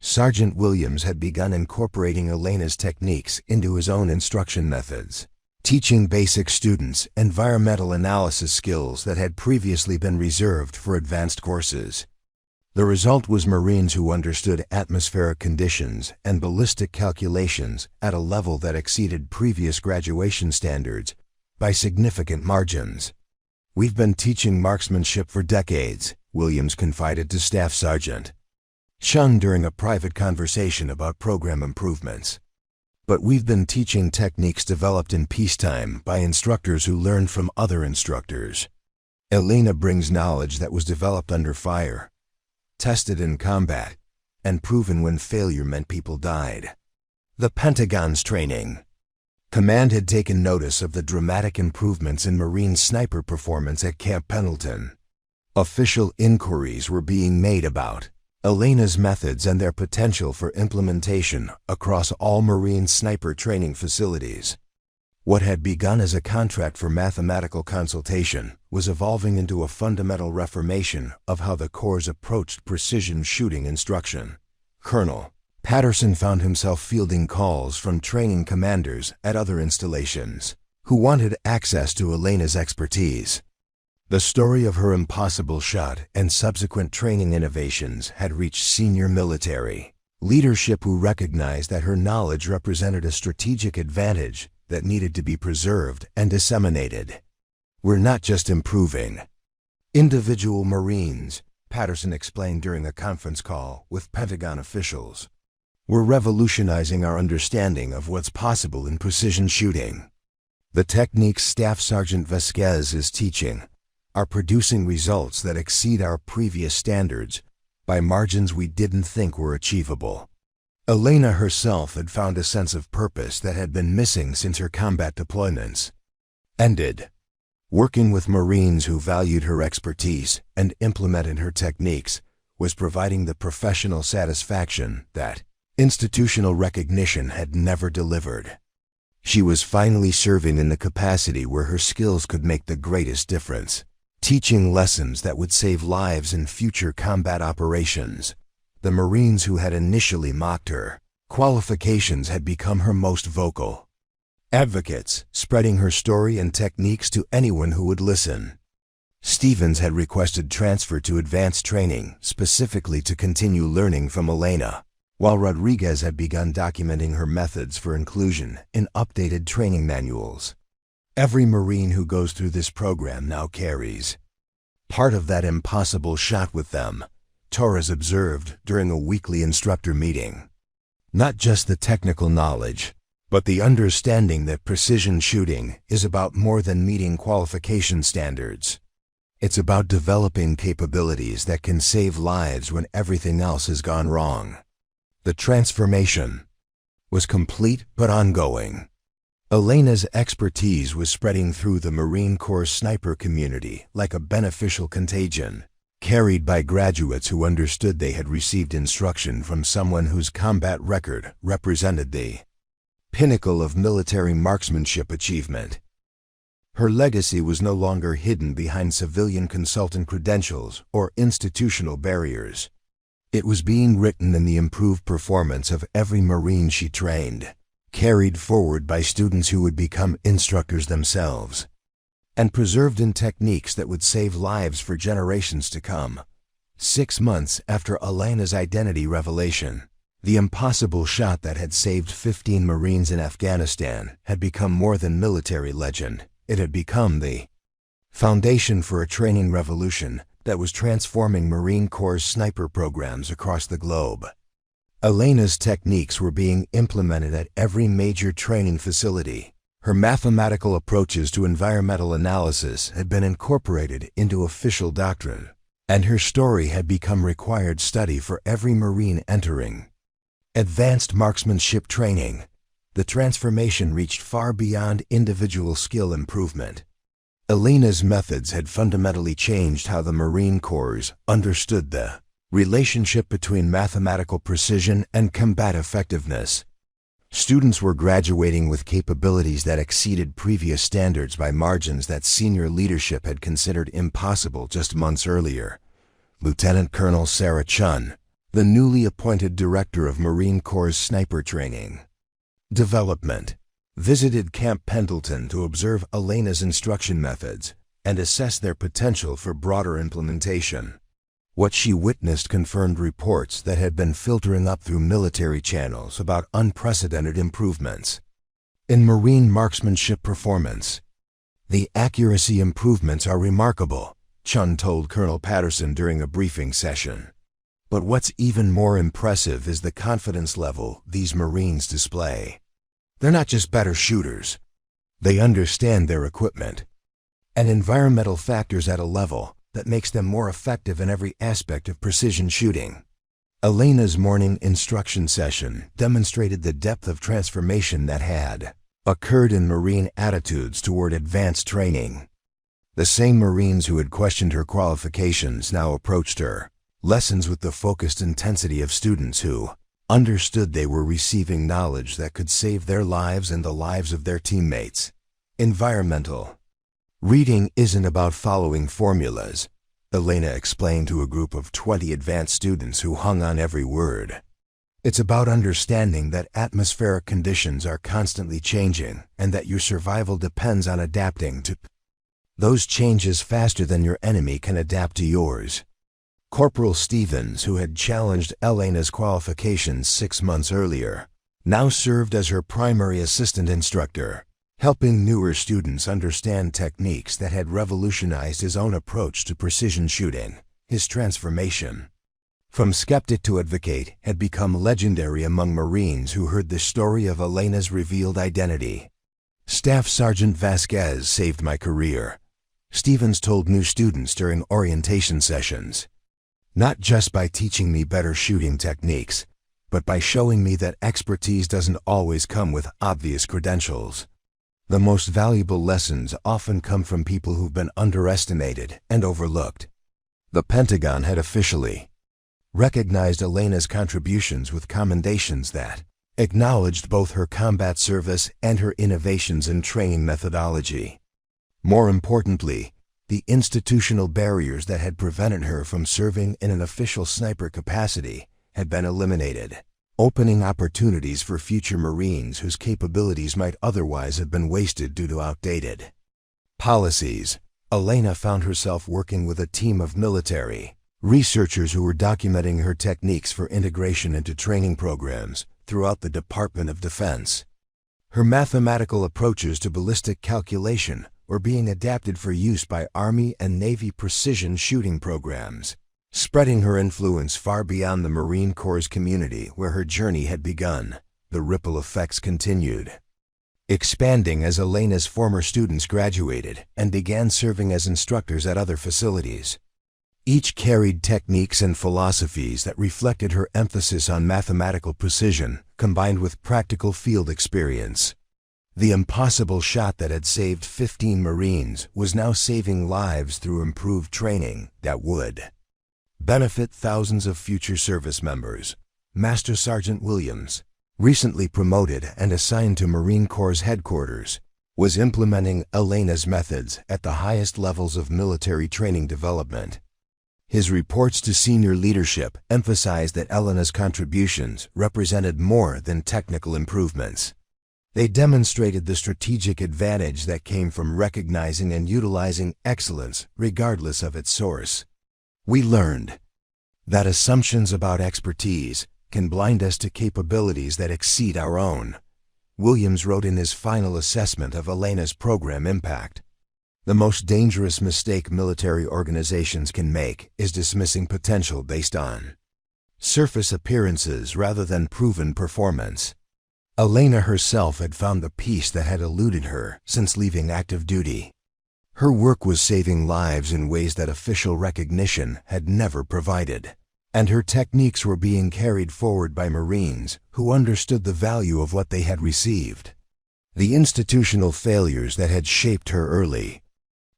Sergeant Williams had begun incorporating Elena's techniques into his own instruction methods, teaching basic students environmental analysis skills that had previously been reserved for advanced courses. The result was Marines who understood atmospheric conditions and ballistic calculations at a level that exceeded previous graduation standards by significant margins. We've been teaching marksmanship for decades, Williams confided to Staff Sergeant Chung during a private conversation about program improvements. But we've been teaching techniques developed in peacetime by instructors who learned from other instructors. Elena brings knowledge that was developed under fire, tested in combat, and proven when failure meant people died. The Pentagon's training. Command had taken notice of the dramatic improvements in Marine sniper performance at Camp Pendleton. Official inquiries were being made about Elena's methods and their potential for implementation across all Marine sniper training facilities. What had begun as a contract for mathematical consultation was evolving into a fundamental reformation of how the Corps approached precision shooting instruction. Colonel Patterson found himself fielding calls from training commanders at other installations who wanted access to Elena's expertise. The story of her impossible shot and subsequent training innovations had reached senior military leadership who recognized that her knowledge represented a strategic advantage that needed to be preserved and disseminated. "We're not just improving individual Marines," Patterson explained during a conference call with Pentagon officials. "We're revolutionizing our understanding of what's possible in precision shooting. The techniques Staff Sergeant Vasquez is teaching are producing results that exceed our previous standards by margins we didn't think were achievable." Elena herself had found a sense of purpose that had been missing since her combat deployments ended. Working with Marines who valued her expertise and implemented her techniques was providing the professional satisfaction that institutional recognition had never delivered. She was finally serving in the capacity where her skills could make the greatest difference, teaching lessons that would save lives in future combat operations. The Marines who had initially mocked her qualifications had become her most vocal advocates, spreading her story and techniques to anyone who would listen. Stevens had requested transfer to advanced training, specifically to continue learning from Elena, while Rodriguez had begun documenting her methods for inclusion in updated training manuals. Every Marine who goes through this program now carries part of that impossible shot with them, Torres observed during a weekly instructor meeting. Not just the technical knowledge, but the understanding that precision shooting is about more than meeting qualification standards. It's about developing capabilities that can save lives when everything else has gone wrong. The transformation was complete but ongoing. Elena's expertise was spreading through the Marine Corps sniper community like a beneficial contagion, carried by graduates who understood they had received instruction from someone whose combat record represented the pinnacle of military marksmanship achievement. Her legacy was no longer hidden behind civilian consultant credentials or institutional barriers. It was being written in the improved performance of every Marine she trained, carried forward by students who would become instructors themselves, and preserved in techniques that would save lives for generations to come. 6 months after Elena's identity revelation, the impossible shot that had saved 15 Marines in Afghanistan had become more than military legend. It had become the foundation for a training revolution that was transforming Marine Corps' sniper programs across the globe. Elena's techniques were being implemented at every major training facility. Her mathematical approaches to environmental analysis had been incorporated into official doctrine, and her story had become required study for every Marine entering advanced marksmanship training. The transformation reached far beyond individual skill improvement. Elena's methods had fundamentally changed how the Marine Corps understood the relationship between mathematical precision and combat effectiveness. Students were graduating with capabilities that exceeded previous standards by margins that senior leadership had considered impossible just months earlier. Lieutenant Colonel Sarah Chun, the newly appointed Director of Marine Corps Sniper Training Development, visited Camp Pendleton to observe Elena's instruction methods and assess their potential for broader implementation. What she witnessed confirmed reports that had been filtering up through military channels about unprecedented improvements in Marine marksmanship performance. "The accuracy improvements are remarkable," Chun told Colonel Patterson during a briefing session. "But what's even more impressive is the confidence level these Marines display. They're not just better shooters. They understand their equipment and environmental factors at a level that makes them more effective in every aspect of precision shooting." Elena's morning instruction session demonstrated the depth of transformation that had occurred in Marine attitudes toward advanced training. The same Marines who had questioned her qualifications now approached her lessons with the focused intensity of students who understood they were receiving knowledge that could save their lives and the lives of their teammates. Environmental reading isn't about following formulas, Elena explained to a group of 20 advanced students who hung on every word. It's about understanding that atmospheric conditions are constantly changing and that your survival depends on adapting to those changes faster than your enemy can adapt to yours. Corporal Stevens, who had challenged Elena's qualifications 6 months earlier, now served as her primary assistant instructor, helping newer students understand techniques that had revolutionized his own approach to precision shooting. His transformation from skeptic to advocate had become legendary among Marines who heard the story of Elena's revealed identity. Staff Sergeant Vasquez saved my career, Stevens told new students during orientation sessions. Not just by teaching me better shooting techniques, but by showing me that expertise doesn't always come with obvious credentials. The most valuable lessons often come from people who've been underestimated and overlooked. The Pentagon had officially recognized Elena's contributions with commendations that acknowledged both her combat service and her innovations in training methodology. More importantly, the institutional barriers that had prevented her from serving in an official sniper capacity had been eliminated, opening opportunities for future Marines whose capabilities might otherwise have been wasted due to outdated policies. Elena found herself working with a team of military researchers who were documenting her techniques for integration into training programs throughout the Department of Defense. Her mathematical approaches to ballistic calculation were being adapted for use by Army and Navy precision shooting programs, spreading her influence far beyond the Marine Corps community where her journey had begun. The ripple effects continued, expanding as Elena's former students graduated and began serving as instructors at other facilities. Each carried techniques and philosophies that reflected her emphasis on mathematical precision combined with practical field experience. The impossible shot that had saved 15 Marines was now saving lives through improved training that would benefit thousands of future service members. Master Sergeant Williams, recently promoted and assigned to Marine Corps headquarters, was implementing Elena's methods at the highest levels of military training development. His reports to senior leadership emphasized that Elena's contributions represented more than technical improvements. They demonstrated the strategic advantage that came from recognizing and utilizing excellence regardless of its source. We learned that assumptions about expertise can blind us to capabilities that exceed our own. Williams wrote in his final assessment of Elena's program impact, "The most dangerous mistake military organizations can make is dismissing potential based on surface appearances rather than proven performance." Elena herself had found the peace that had eluded her since leaving active duty. Her work was saving lives in ways that official recognition had never provided, and her techniques were being carried forward by Marines who understood the value of what they had received. The institutional failures that had shaped her early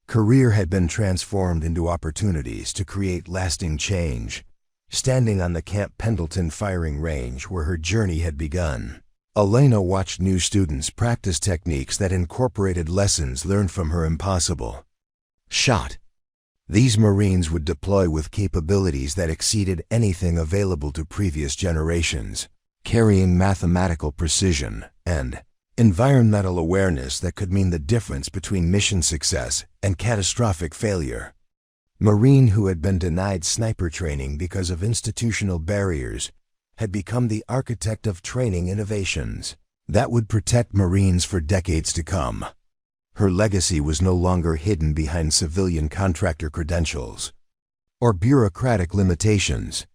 career had been transformed into opportunities to create lasting change. Standing on the Camp Pendleton firing range where her journey had begun, Elena watched new students practice techniques that incorporated lessons learned from her impossible shot. These Marines would deploy with capabilities that exceeded anything available to previous generations, carrying mathematical precision and environmental awareness that could mean the difference between mission success and catastrophic failure. Marine who had been denied sniper training because of institutional barriers had become the architect of training innovations that would protect Marines for decades to come. Her legacy was no longer hidden behind civilian contractor credentials or bureaucratic limitations.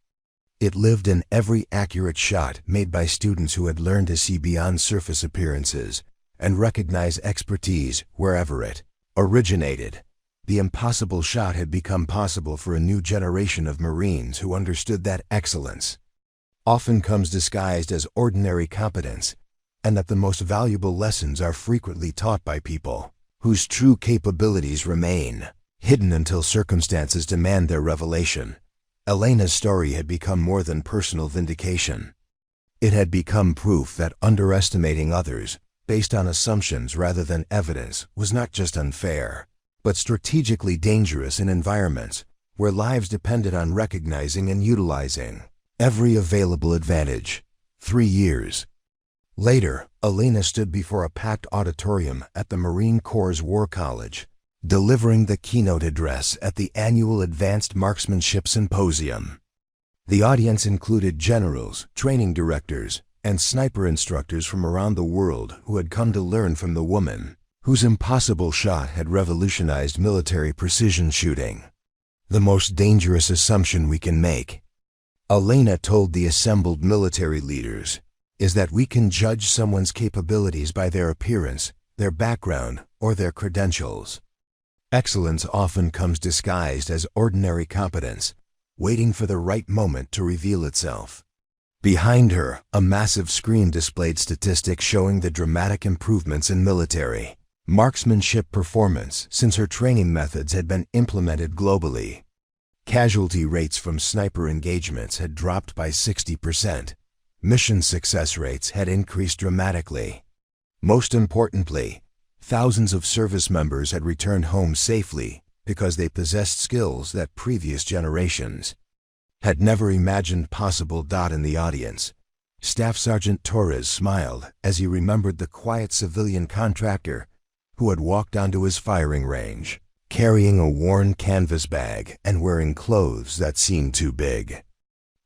It lived in every accurate shot made by students who had learned to see beyond surface appearances and recognize expertise wherever it originated. The impossible shot had become possible for a new generation of Marines who understood that excellence often comes disguised as ordinary competence, and that the most valuable lessons are frequently taught by people whose true capabilities remain hidden until circumstances demand their revelation. Elena's story had become more than personal vindication. It had become proof that underestimating others, based on assumptions rather than evidence, was not just unfair, but strategically dangerous in environments where lives depended on recognizing and utilizing every available advantage. 3 years. Later, Elena stood before a packed auditorium at the Marine Corps' War College, delivering the keynote address at the annual Advanced Marksmanship Symposium. The audience included generals, training directors, and sniper instructors from around the world who had come to learn from the woman whose impossible shot had revolutionized military precision shooting. The most dangerous assumption we can make, Elena told the assembled military leaders, is that we can judge someone's capabilities by their appearance, their background, or their credentials. Excellence often comes disguised as ordinary competence, waiting for the right moment to reveal itself. Behind her, a massive screen displayed statistics showing the dramatic improvements in military marksmanship performance since her training methods had been implemented globally. Casualty rates from sniper engagements had dropped by 60%. Mission success rates had increased dramatically. Most importantly, thousands of service members had returned home safely because they possessed skills that previous generations had never imagined possible. In the audience, Staff Sergeant Torres smiled as he remembered the quiet civilian contractor who had walked onto his firing range, carrying a worn canvas bag and wearing clothes that seemed too big.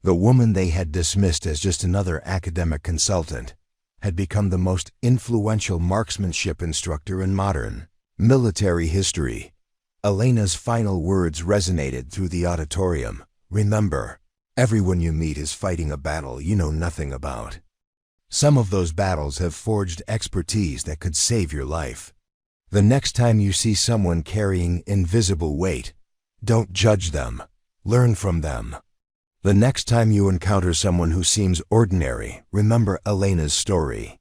The woman they had dismissed as just another academic consultant had become the most influential marksmanship instructor in modern military history. Elena's final words resonated through the auditorium. Remember, everyone you meet is fighting a battle you know nothing about. Some of those battles have forged expertise that could save your life. The next time you see someone carrying invisible weight, don't judge them. Learn from them. The next time you encounter someone who seems ordinary, remember Elena's story.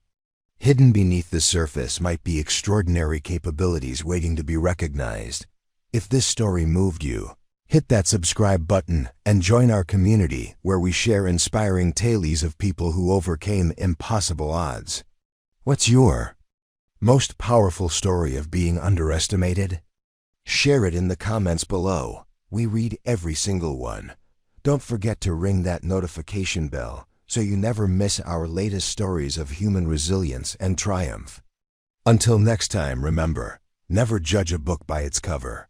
Hidden beneath the surface might be extraordinary capabilities waiting to be recognized. If this story moved you, hit that subscribe button and join our community where we share inspiring tales of people who overcame impossible odds. What's your most powerful story of being underestimated? Share it in the comments below. We read every single one. Don't forget to ring that notification bell so you never miss our latest stories of human resilience and triumph. Until next time, remember, never judge a book by its cover.